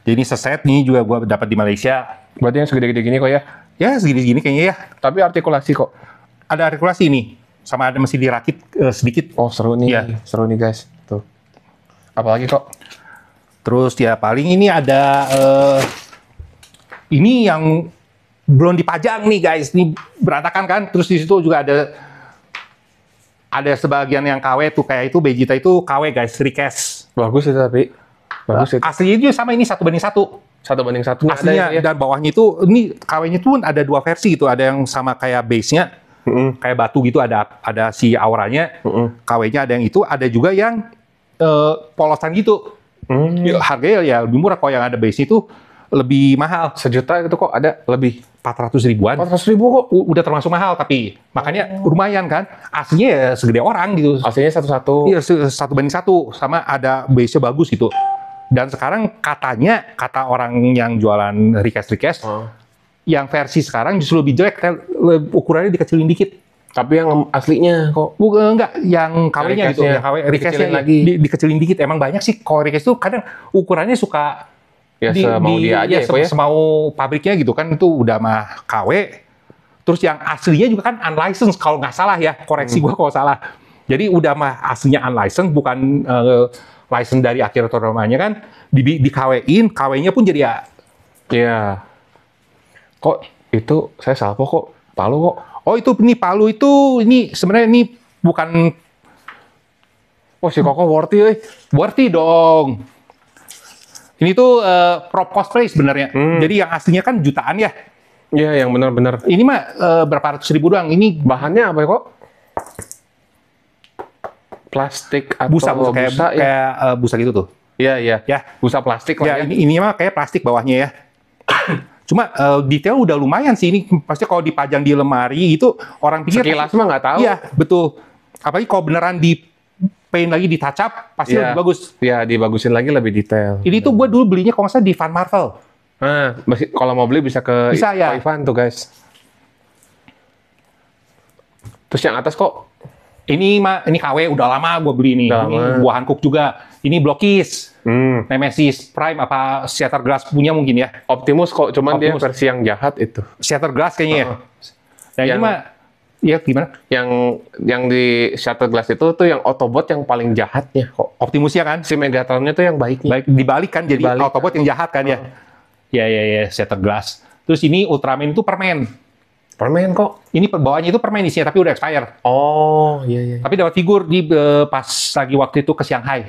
Jadi ini seset nih juga gua dapat di Malaysia. Berarti yang segede-gede gini kok ya? Ya segini-segini kayaknya ya. Tapi artikulasi kok. Ada artikulasi nih. Sama ada mesti dirakit sedikit. Oh seru nih, Iya. seru nih guys. Tuh. Apalagi kok? Terus ya paling ini ada ini yang belum dipajang nih guys. Ini berantakan kan. Terus di situ juga ada sebagian yang KW tuh kayak itu Vegeta itu KW guys, request. Bagus itu tapi. Bagus itu. Aslinya itu sama ini 1:1. 1:1. Aslinya Ada ya? dan bawahnya itu ini KW-nya tuh ada 2 versi gitu. Ada yang sama kayak base-nya. Kayak batu gitu ada si auranya. KW-nya ada yang itu, ada juga yang polosan gitu. Ya, harganya ya lebih murah. Kalau yang ada base itu lebih mahal. 1 juta itu kok ada lebih. 400 ribuan. 400.000 kok. Udah termasuk mahal tapi makanya lumayan kan. Aslinya ya segede orang gitu. Aslinya 1:1. Iya 1:1 sama ada base-nya bagus gitu. Dan sekarang kata orang yang jualan request yang versi sekarang justru lebih jelek, ukurannya dikecilin dikit. Tapi yang aslinya kok. Bukan enggak, yang KW-nya gitu, Request-nya yang KW request-nya dikecilin lagi. dikecilin dikit. Emang banyak sih kalau request tuh kadang ukurannya suka Ya semau dia aja ya kok ya. semau pabriknya gitu kan, itu udah mah KW. Terus yang aslinya juga kan unlicensed kalau nggak salah ya, koreksi gua kalau salah. Jadi udah mah aslinya unlicensed, bukan license dari akhir namanya kan, di KW-in, KW-nya pun jadi ya. Iya. Kok itu saya salvo kok Palu kok. Oh itu ini Palu itu ini sebenarnya ini bukan. Oh si Koko worthy euy. Worthy dong. Ini tuh prop cosplay sebenarnya. Jadi yang aslinya kan jutaan ya. Iya yang benar-benar. Ini mah berapa ratus ribu doang. Ini Bahannya apa ya kok? Plastik atau busa kayak busa ya? kayak busa gitu tuh. Iya iya. Ya. Busa plastik Ya, lah ya. ini mah kayak plastik bawahnya ya. Cuma detail udah lumayan sih ini. Pasti kalau dipajang di lemari itu orang pikir Sekilas mah nggak tahu. Iya, betul. Apalagi kalau beneran di paint lagi di touch up pasti Iya. lebih bagus. Iya dibagusin lagi lebih detail. Ini tuh gue dulu belinya kalau nggak salah di Van Marvel. Nah, kalau mau beli bisa ke Bisa, ya. Ivan tuh guys. Terus yang atas kok Ini mah ini KW udah lama gue beli ini. Udah Ini lama. buah Hankook juga. Ini Blockies. Nemesis Prime apa Shatterglass punya mungkin ya. Optimus kok, cuman Optimus. dia versi yang jahat itu. Shatterglass kayaknya ya. Nah ini Yang- mah ya gimana? Yang di Shatterglass itu tuh yang Autobot yang paling jahatnya kok. Optimusnya kan? Si Megatronnya tuh yang baiknya. Baik dibalik kan jadi Dibalik. Autobot yang jahat kan ya. Ya Shatterglass. Terus ini Ultraman itu permen. Permen kok. Ini bawahnya itu permen isinya tapi udah expire. Oh iya iya. Tapi dapat figur di pas lagi waktu itu ke Shanghai.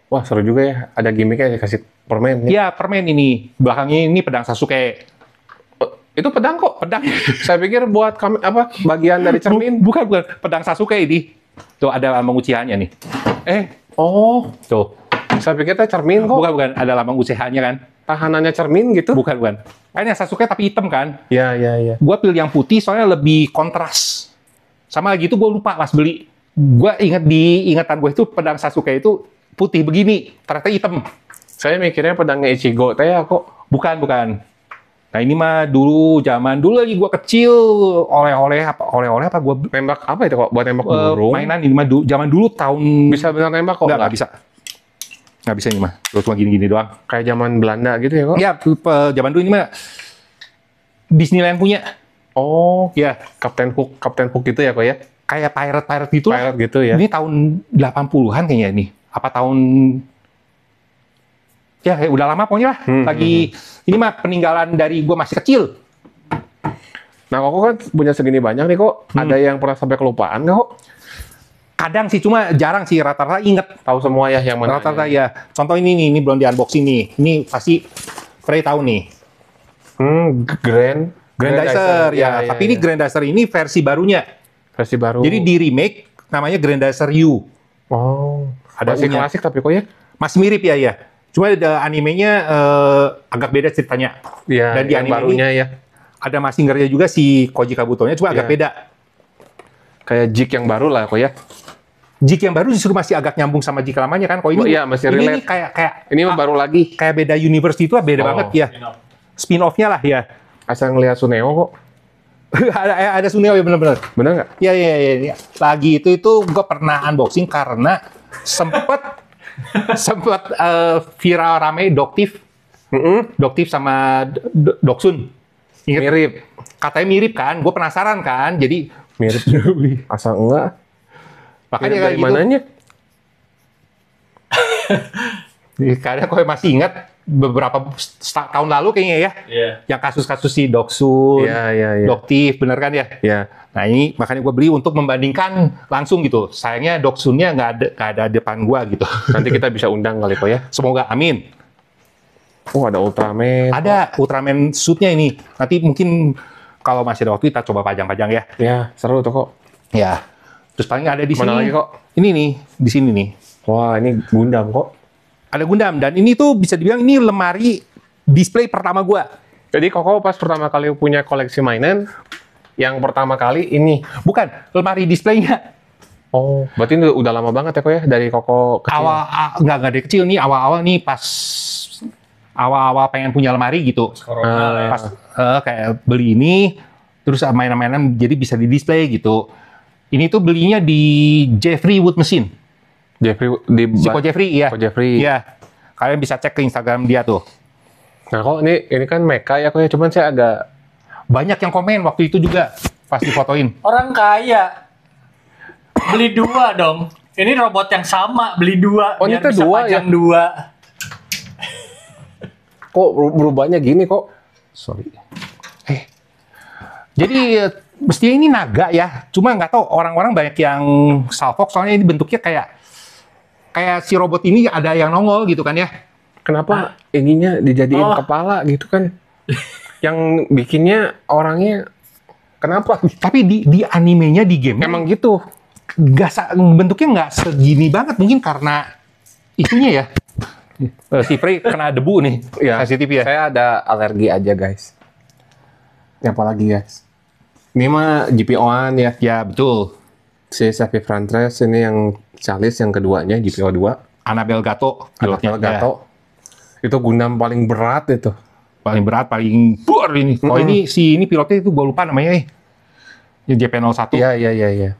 Wah seru juga ya. Ada gimmicknya dikasih permen. Iya permen ini. Belakangnya ini pedang Sasuke. Itu pedang kok. Pedang. Saya pikir buat bagian dari cermin. Bukan pedang Sasuke ini. Tuh ada lambang Uchiha-nya nih. Oh, Tuh. saya pikir itu cermin kok. Bukan ada lambang Uchiha-nya kan. Tahanannya cermin gitu. Bukan. Kan yang Sasuke tapi hitam kan. Iya iya iya. Gua pilih yang putih soalnya lebih kontras. Sama lagi itu gue lupa pas beli. Gua ingat di ingatan gue itu pedang Sasuke itu putih begini, ternyata hitam. Saya mikirnya pedangnya Ichigo teh ya kok. Bukan. Nah ini mah zaman dulu lagi gua kecil oleh-oleh apa gua Nembak apa itu kok? Buat nembak burung. mainan ini mah zaman dulu tahun Bisa benar nembak kok? nggak bisa. Nggak bisa ini mah. Terus cuma gini-gini doang. Kayak zaman Belanda gitu ya kok? Ya, zaman dulu ini mah Disneyland punya. Oh, Ya, Captain Hook gitu ya kok ya? kayak pirate gitu lah. Pirate gitu ya? Ini tahun 80-an kayaknya ini. Apa tahun ya udah lama pokoknya lah. Lagi ini mah peninggalan dari gua masih kecil. Nah, kok kan punya segini banyak nih kok. Ada yang pernah sampai kelupaan nggak kok? Kadang sih cuma jarang sih rata-rata inget. Tahu semua ya yang mana? Rata-rata ya. Contoh ini nih, ini belum di unboxing nih. Ini pasti Frey tahu nih. Grandizer ya. Tapi ini Grandizer ini versi barunya. versi baru. Jadi di remake namanya Grandizer U. oh, Ada masih U-nya. klasik tapi kok ya? Masih mirip ya ya. Cuma ada animenya agak beda ceritanya. Iya, Dan di yang anime barunya ya. Ada Mazingernya juga si Koji Kabutonya, cuma agak Iya. beda. Kayak Jig yang baru lah kok ya. Jik yang baru justru masih agak nyambung sama Jik lamanya kan. Kalau ini Oh iya, masih ini relate. kayak Ini mah baru lagi. kayak beda universe itu beda Oh. banget ya. Spin off-nya lah ya. Asal ngelihat Suneo kok. ada Suneo ya bener-bener. Bener nggak? Iya, iya, iya. Ya. Lagi itu gue pernah unboxing karena sempet viral rame Doktif. Doktif sama Doksun. Ingat? Mirip. Katanya mirip kan, gue penasaran kan, jadi Mirip. Asal enggak. makanya Mirip kayak dari gitu. mananya? Karena kau masih ingat beberapa tahun lalu kayaknya ya, Iya. yang kasus-kasus si Doksun, Iya. Doktif, bener kan ya? Ya. Nah ini makanya gue beli untuk membandingkan langsung gitu. Sayangnya Doksunnya nggak ada depan gue gitu. Nanti kita bisa undang kali kok ya. Semoga, amin. Oh, ada Ultraman. Ada Ultraman suitnya ini. Nanti mungkin kalau masih ada waktu kita coba pajang-pajang ya. Ya, seru tuh kok. Ya. Terus paling ada di Mana sini. lagi kok? Ini nih, di sini nih. Wah, ini Gundam kok. Ada Gundam dan ini tuh bisa dibilang ini lemari display pertama gua. Jadi Koko pas pertama kali punya koleksi mainan, yang pertama kali ini. Bukan, lemari displaynya. Oh, berarti ini udah lama banget ya kok ya dari Koko kecil. Nggak dari kecil nih, awal-awal nih pas awal-awal pengen punya lemari gitu. Corona ya. Pas kayak beli ini, terus mainan-mainan jadi bisa di display gitu. Ini tuh belinya di Jeffrey Wood Machine. Jeffrey di Si Ko Jeffrey, iya. Ko Jeffrey. Iya. Kalian bisa cek ke Instagram dia tuh. Nah, kok ini kan mecha ya kok ya, cuman saya agak Banyak yang komen waktu itu juga pas difotoin. Orang kaya beli 2 dong. Ini robot yang sama, beli 2 Oh, ini biar tuh bisa 2 pajang ya? 2. kok berubahnya gini kok. Sorry. Jadi mestinya ini naga ya. Cuma nggak tahu orang-orang banyak yang salfok soalnya ini bentuknya kayak si robot ini ada yang nongol gitu kan ya. Kenapa ininya dijadiin Oh. kepala gitu kan? Yang bikinnya orangnya kenapa? Tapi di animenya di game Emang gitu. bentuknya nggak segini banget mungkin karena itunya ya. Si Frey kena debu nih. Ya, Sensitif ya. saya ada alergi aja guys. Apalagi guys? Ini mah GPO-an ya. Ya betul. Si Safi Frantres ini yang Charles yang keduanya GPO 2. Annabelle Gato. pilotnya. Pilotnya Gato. Itu Gundam paling berat itu. Paling berat, paling bor ini. Oh ini ini pilotnya itu gue lupa namanya Yang JP01. Iya.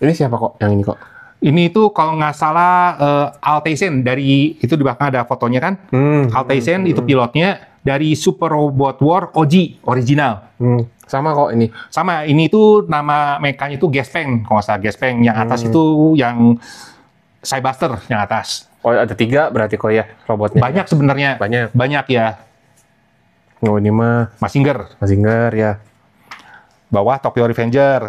Ini siapa kok? Yang ini kok? Ini tuh kalau nggak salah Alteisen dari itu di belakang ada fotonya kan. Alteisen itu pilotnya dari Super Robot War OG original. Sama kok ini. Sama ini tuh nama mekanya itu Gaspeng, kalau nggak salah Gaspeng. Yang atas itu yang Cybuster yang atas. Oh, ada 3 berarti kok ya robotnya. Banyak sebenarnya. Banyak ya. Oh, ini mah Mazinger ya. Bawah Tokyo Revenger.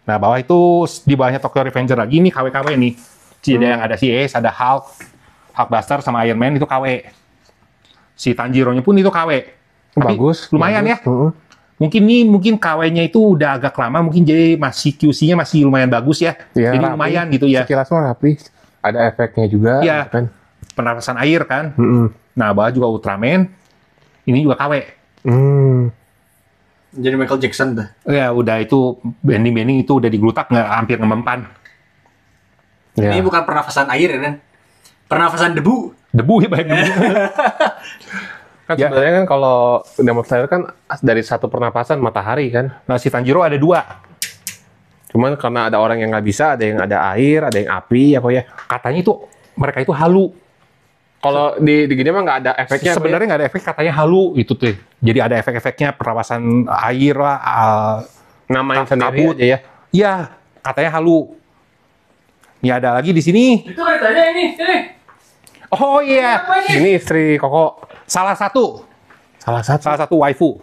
Nah, bawah itu di bawahnya Tokyo Revenger lagi ini KW-KW nih. Jadi yang ada si Ace, ada Hulkbuster sama Iron Man itu KW. Si Tanjiro-nya pun itu KW. Tapi Bagus. lumayan ya. Mungkin KW-nya itu udah agak lama, mungkin jadi masih QC-nya masih lumayan bagus ya. Ya, jadi rapi. lumayan gitu ya. Sekilas mah rapi. Ada efeknya juga. Iya. Gitu kan. Penapasan air kan. Nah, bawah juga Ultraman. Ini juga KW. Jadi Michael Jackson tuh. Ya udah itu bending-bending itu udah diglutak nggak hampir ngemempan. Ya. Ini bukan pernafasan air ya kan? Pernafasan debu. Debu ya banyak debu. Kan Ya. sebenarnya kan kalau Demon Slayer kan dari satu pernapasan matahari kan. Nah si Tanjiro ada 2. Cuman karena ada orang yang nggak bisa, ada yang ada air, ada yang api, apa ya. Katanya itu mereka itu halu. Kalau di gini mah nggak ada efeknya. Sebenarnya nggak ada efek, katanya halu itu tuh. Jadi ada efek-efeknya pernapasan air lah. namain sendiri kabut. aja ya. Iya, katanya halu. Ini ada lagi di sini. Itu katanya ini. Oh iya, Apa ini? Ini istri Koko. salah satu Salah satu. waifu.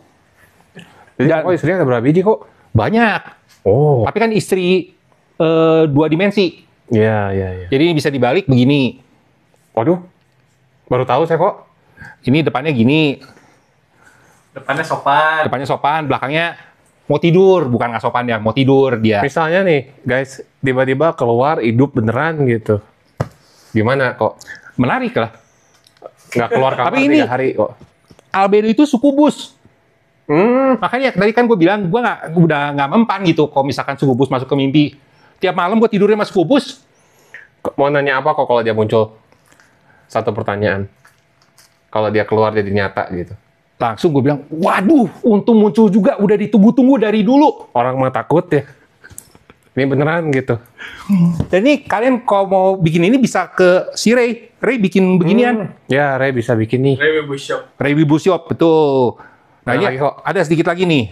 Jadi Koko istrinya ada berapa biji kok? Banyak. Oh. Tapi kan istri 2 dimensi. Iya. Jadi bisa dibalik begini. Waduh. Baru tahu saya kok. Ini depannya gini, Depannya sopan. depannya sopan, belakangnya mau tidur, bukan nggak sopan ya, mau tidur dia. Misalnya nih, guys, tiba-tiba keluar hidup beneran gitu. Gimana kok? Menarik lah. Nggak keluar kamar Tapi ini- 3 hari kok. Albedo itu sukubus. Makanya tadi kan gue bilang gue udah nggak mempan gitu. Kalau misalkan sukubus masuk ke mimpi, tiap malam gue tidurnya sama sukubus. Mau nanya apa kok kalau dia muncul? Satu pertanyaan. Kalau dia keluar jadi nyata gitu. Langsung gue bilang, waduh, untung muncul juga, udah ditunggu-tunggu dari dulu. Orang mah takut ya. Ini beneran gitu. Dan ini kalian kalau mau bikin ini bisa ke si Ray. Ray bikin beginian. Ya, Ray bisa bikin nih. Review Bushop. Ray Wibu Shop, betul. Nah, Ada ini lagi kok. ada sedikit lagi nih.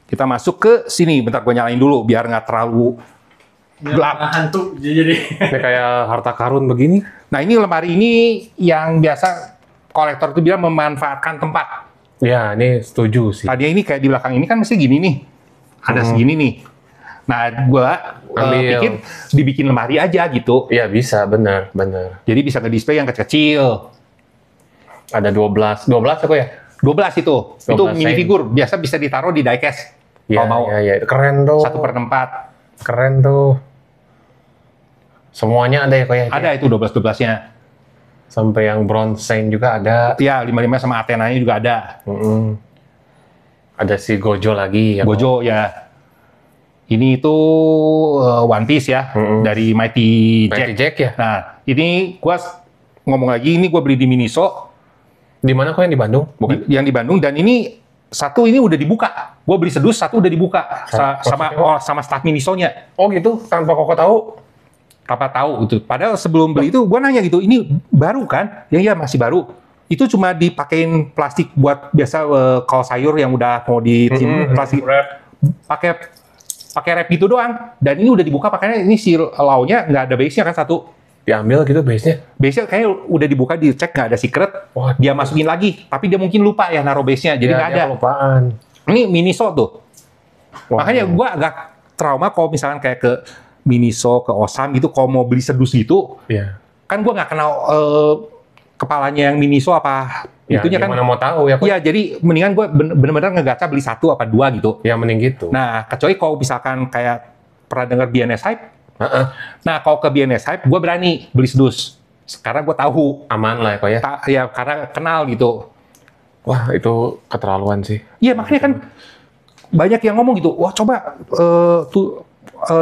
Kita masuk ke sini. Bentar gue nyalain dulu biar nggak terlalu gelap. Hantu jadi. Ini kayak harta karun begini. Nah, ini lemari ini yang biasa kolektor itu bilang memanfaatkan tempat. Ya, ini setuju sih. Tadinya ini kayak di belakang ini kan mesti gini nih. Ada segini nih. Nah, gua Ambil. pikir dibikin lemari aja gitu. Iya, bisa, benar. Jadi bisa ke display yang kecil-kecil. Ada 12 ya kok ya? 12 itu. Itu 12 minifigure. Biasa bisa ditaruh di diecast. Iya, Kalau mau. iya. Keren tuh. 1/4. Keren tuh. Semuanya ada ya kok ya? Ada itu 12-12-nya. Sampai yang bronze saint juga ada. Ya, 55 sama Athena-nya juga ada. Ada si Gojo lagi ya. Gojo ya. Ini itu One Piece ya. Dari Mighty Jack. Mighty Jack ya? Nah, ini gua ngomong lagi, ini gua beli di Miniso. Di mana kok yang di Bandung? Bukan? Yang di Bandung, dan ini satu ini udah dibuka. Gua beli sedus, satu udah dibuka. Sama staff Minisonya. Oh gitu, tanpa koko tahu. Apa tahu itu. Padahal sebelum beli itu gua nanya gitu, ini baru kan? Ya masih baru. Itu cuma dipakein plastik buat biasa kalau sayur yang udah mau plastik pakai wrap gitu doang. Dan ini udah dibuka, pakainya ini si launya nggak ada base-nya kan satu. Diambil gitu base-nya. Base-nya kayaknya udah dibuka, dicek nggak ada secret. Wah, dia masukin lagi, tapi dia mungkin lupa ya naruh base-nya, jadi nggak ada. Kelupaan. Ini Miniso tuh. Wah, Makanya gua agak trauma kalau misalkan kayak ke Miniso, ke Osam gitu, kalau mau beli sedus gitu, Iya. kan gua nggak kenal kepalanya yang Miniso apa Ya, itunya kan. gimana mau tahu ya kok? Iya, jadi mendingan gua bener-bener ngegaca beli 1 apa 2 gitu. Ya mending gitu. Nah, kecuali kalau misalkan kayak pernah dengar BNS Hype. Heeh. Nah, kalau ke BNS Hype, gua berani beli sedus. Karena gua tahu. Aman lah ya kok ya. Ya, karena kenal gitu. Wah, itu keterlaluan sih. Iya, makanya kan banyak yang ngomong gitu, wah coba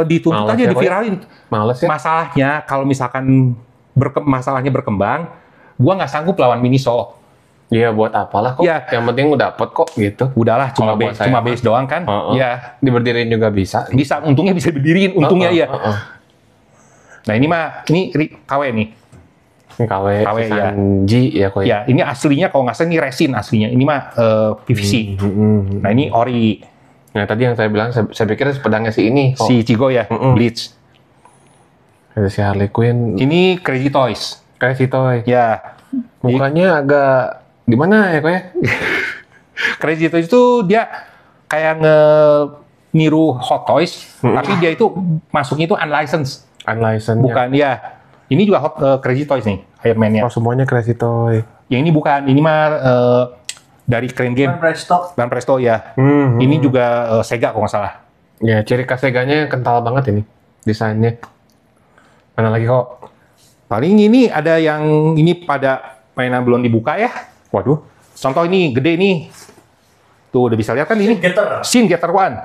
dituntut Males aja, ya, diviralin. Males ya. Masalahnya kalau misalkan masalahnya berkembang, gua nggak sanggup lawan Miniso. Iya, buat apalah kok. Iya. Yang penting dapet kok gitu. Udahlah, cuma Kalau buat base, cuma saya base doang kan. Iya, Diberdiriin juga bisa. bisa, untungnya bisa berdiriin, untungnya iya. Heeh. Nah, ini mah KW nih. Ini KW KW, si Sanji ya kok ya. Ya, ini aslinya kalau nggak salah ini resin aslinya. Ini mah PVC. Nah, ini ori Nah, tadi yang saya bilang, saya pikir pedangnya si ini. Kok. si Chigo ya, Bleach. Ada si Harley Quinn. Ini Crazy Toys. Kayak si Toy. Ya, Mukanya agak gimana ya kok ya? Crazy Toys itu dia kayak niru Hot Toys, tapi dia itu masuknya itu unlicensed. Unlicensed. Bukan, ya. Ini juga Crazy Toys nih, Iron Man-nya. Oh, semuanya Crazy Toy. Yang ini bukan, ini mah dari Crane Game. Dan Presto ya. Ini juga Sega kalau nggak salah. Ya, ciri khas Seganya kental banget ini desainnya. Mana lagi kok? Paling ini ada yang ini pada mainan belum dibuka ya. Waduh. Contoh ini gede nih. Tuh udah bisa lihat kan ini. Shin Getter One.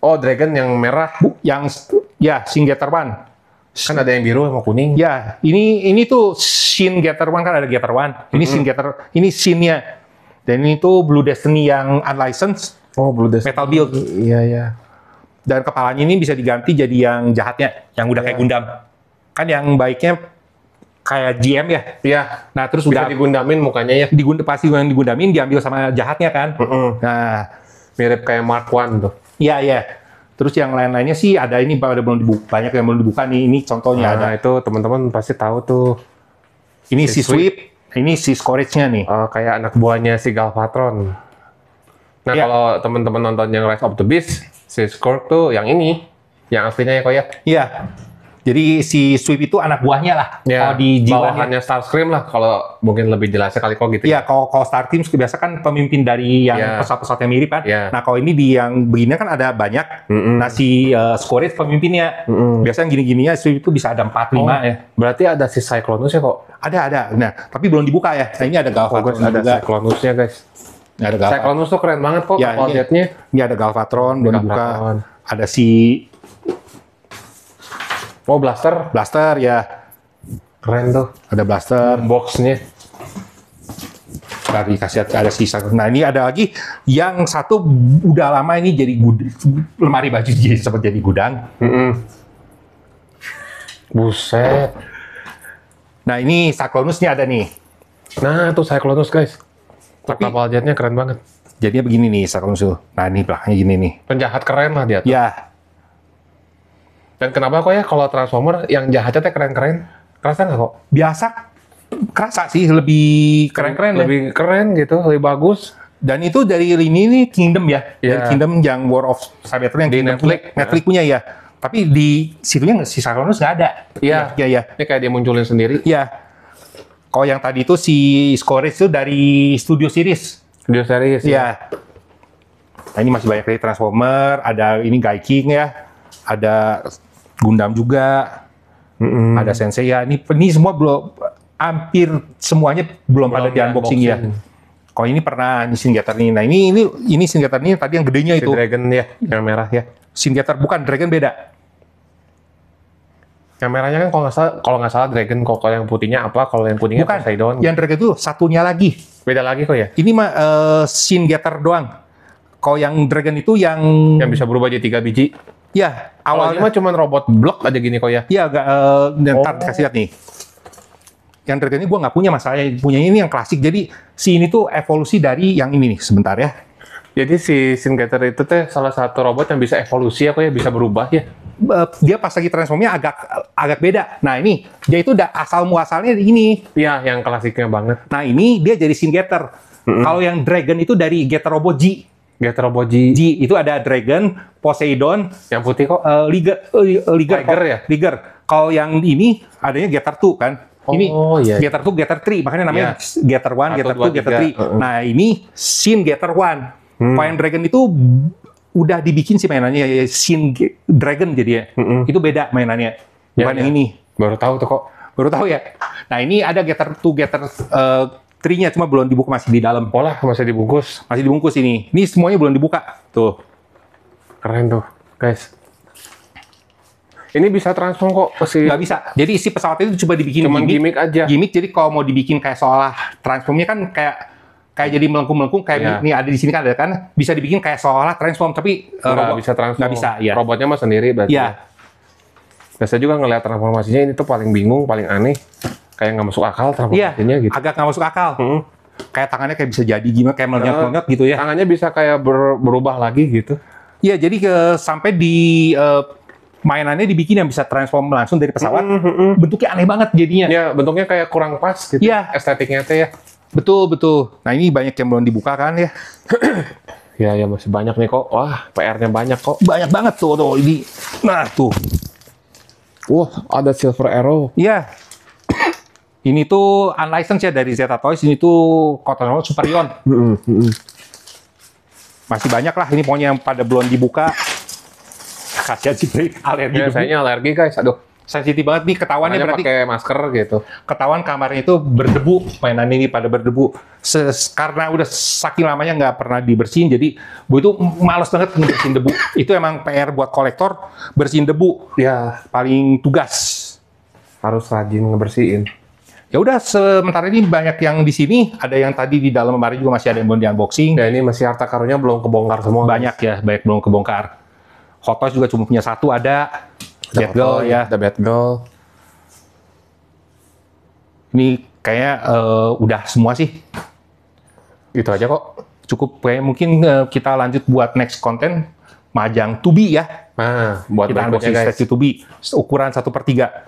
Oh, Dragon yang merah. Yang ya Shin Getter One. Kan ada yang biru sama kuning. Ya, ini tuh Shin Getter One, kan ada Getter One. Ini Shin Getter, ini Shin-nya. Dan ini tuh Blue Destiny yang unlicensed. Oh, Blue Destiny. Metal build. Iya, iya. Dan kepalanya ini bisa diganti jadi yang jahatnya, yang udah kayak Gundam. Kan yang baiknya kayak GM ya. Iya. Nah, terus Bisa udah digundamin mukanya ya. pasti yang digundamin diambil sama jahatnya kan. Nah, Mirip kayak Mark One tuh. iya iya. Terus yang lain-lainnya sih ada ini belum dibuka, banyak yang belum dibuka nih. Ini contohnya ada. Nah, itu teman-teman pasti tahu tuh. Ini si Sweep, ini si Scourge-nya nih. Kayak anak buahnya si Galvatron. Nah, Iya. kalau teman-teman nonton yang Rise of the Beast, si Scourge tuh yang ini. Yang aslinya ya kok ya. Iya. Jadi si Sweep itu anak buahnya lah. Ya, Kalau di jiwanya. bawahannya Starscream lah, kalau mungkin lebih jelasnya kali kok gitu. Iya, kalau Star Team biasa kan pemimpin dari yang Iya. pesawat-pesawat yang mirip kan. Iya. Nah, kalau ini di yang begini kan ada banyak. Nah, si Scourge pemimpinnya. Biasanya gini-gininya Sweep itu bisa ada 4-5 ya. Berarti ada si Cyclonus ya kok. Ada. Nah, tapi belum dibuka ya. Nah, ini ada Galvatron Guys, ada juga. Cyclonusnya guys. Ini ada Galvatron. Cyclonus tuh keren banget kok Ya, kapal ini- jetnya. Ini ada Galvatron belum dibuka. Galvatron. Ada si Oh, Blaster. Blaster ya. Keren tuh. Ada Blaster. Boxnya. Baru dikasih ada sisa. Nah ini ada lagi yang satu udah lama ini jadi lemari baju jadi sempat jadi gudang. Buset. Nah ini Cyclonus nih ada nih. Nah tuh Cyclonus guys. Tapi- Kapal jetnya keren banget. Jadinya begini nih Cyclonus tuh. Nah ini belakangnya gini nih. Penjahat keren lah dia tuh. Ya Dan kenapa kok ya kalau Transformer yang jahatnya teh keren-keren? Kerasa nggak kok? biasa kerasa sih lebih keren-keren ya. Lebih keren gitu, lebih bagus. Dan itu dari ini nih Kingdom ya. Dari Ya. Kingdom yang War of Cybertron yang Di Kingdom Netflix. punya, Netflix punya ya. Tapi di situnya si Cyclonus nggak ada. Iya. Iya. Ini kayak dia munculin sendiri. Iya. Kalau yang tadi itu si Scourge itu dari Studio Series. Video series. Iya. Nah ini masih banyak dari Transformer, ada ini Gaiking ya, ada Gundam juga, ada Sensei ya. Ini semua belum, hampir semuanya belum pada di unboxing ya. Kalau ini pernah ini Shin Getter nih. Nah ini Shin Getter nih tadi yang gedenya Si itu. Dragon ya, yang merah ya. Shin Getter bukan Dragon beda. Yang merahnya kan kalau nggak salah Dragon, kok kalau yang putihnya apa? Kalau yang kuningnya Bukan. Poseidon. Yang Dragon itu satunya lagi. Beda lagi kok ya. Ini mah Shin Getter doang. Kalau yang Dragon itu yang Yang bisa berubah jadi 3 biji. ya Awalnya awalnya mah cuma robot blok aja gini kok ya. iya agak ntar kasih lihat nih. Yang Dragon ini gue nggak punya masalahnya, punya ini yang klasik. Jadi si ini tuh evolusi dari yang ini nih. Sebentar ya. Jadi si Shin Getter itu teh salah satu robot yang bisa evolusi apa ya, bisa berubah ya. Dia pas lagi transformnya agak beda. Nah ini dia itu udah asal muasalnya ini. Iya, yang klasiknya banget. Nah ini dia jadi Shin Getter. Kalau yang Dragon itu dari Getter Robot G. Getter Robot G. G itu ada Dragon, Poseidon, Yang putih kok. Liger Tiger ya? Liger. Kalau yang ini adanya Getter 2 kan. Ini Oh, iya. Getter 2, Getter 3, makanya namanya Getter 1, Satu, Getter dua, 2, Getter tiga. 3. Nah, ini Shin Getter 1. Kalau yang Dragon itu udah dibikin sih mainannya Shin Dragon jadi ya. Itu beda mainannya. Bukan Ya, yang ya. ini. Baru tahu tuh kok. Baru tahu ya. Nah, ini ada Getter 2, Getter 3-nya cuma belum dibuka, masih di dalam. Pola masih dibungkus. Masih dibungkus ini. Ini semuanya belum dibuka. Tuh. Keren tuh, guys. Ini bisa transform kok si Nggak bisa. Jadi isi pesawat itu coba dibikin cuman gimmick aja. Gimmick, jadi kalau mau dibikin kayak seolah transformnya kan kayak jadi melengkung-melengkung kayak Iya. ini ada di sini kan ada kan bisa dibikin kayak seolah transform tapi Nggak bisa transform. nggak bisa ya. Robotnya mah sendiri berarti. Iya. Biasa juga ngeliat transformasinya ini tuh paling bingung, paling aneh. Kayak nggak masuk akal Iya. transformasinya gitu. Agak nggak masuk akal. Kayak tangannya kayak bisa jadi gimana kayak melenyap-melenyap gitu ya. Tangannya bisa kayak berubah lagi gitu. Iya, jadi sampai di mainannya dibikin yang bisa transform langsung dari pesawat. Bentuknya aneh banget jadinya. Ya, bentuknya kayak kurang pas gitu. Iya. Estetiknya teh ya. Betul. Nah, ini banyak yang belum dibuka kan ya. Ya masih banyak nih kok. Wah, PR-nya banyak kok. Banyak banget tuh ini. Nah, tuh. Wah, ada Silver Arrow. Iya. Ini tuh unlicensed ya dari Zeta Toys. Ini tuh Cottonwool Superion. Masih banyak lah ini pokoknya yang pada belum dibuka. Kasihan sih, Bre. Alergi. Biasanya alergi guys. Aduh, Sensitif banget nih ketahuannya makanya berarti. pakai masker gitu. Ketahuan kamarnya itu berdebu. Mainan ini pada berdebu. Karena udah saking lamanya nggak pernah dibersihin. Jadi, Bu itu males banget ngebersihin debu. Itu emang PR buat kolektor. Bersihin debu. Ya, Paling tugas. harus rajin ngebersihin. Ya udah, sementara ini banyak yang di sini. Ada yang tadi di dalam lemari juga masih ada yang belum di unboxing. Ya ini masih harta karunnya belum kebongkar semua. Banyak ya, banyak belum kebongkar. Hot Toys juga cuma punya satu, ada Batgirl ya. Ada Batgirl. Ini kayaknya udah semua sih. Gitu aja kok. Cukup kayak mungkin kita lanjut buat next konten Mahjong Tubi ya. Nah, buat Kita berikutnya unboxing guys. statue Tubi ukuran 1/3.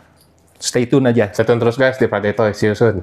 Stay tune aja. Stay tune terus guys di Friday Toys. See you soon.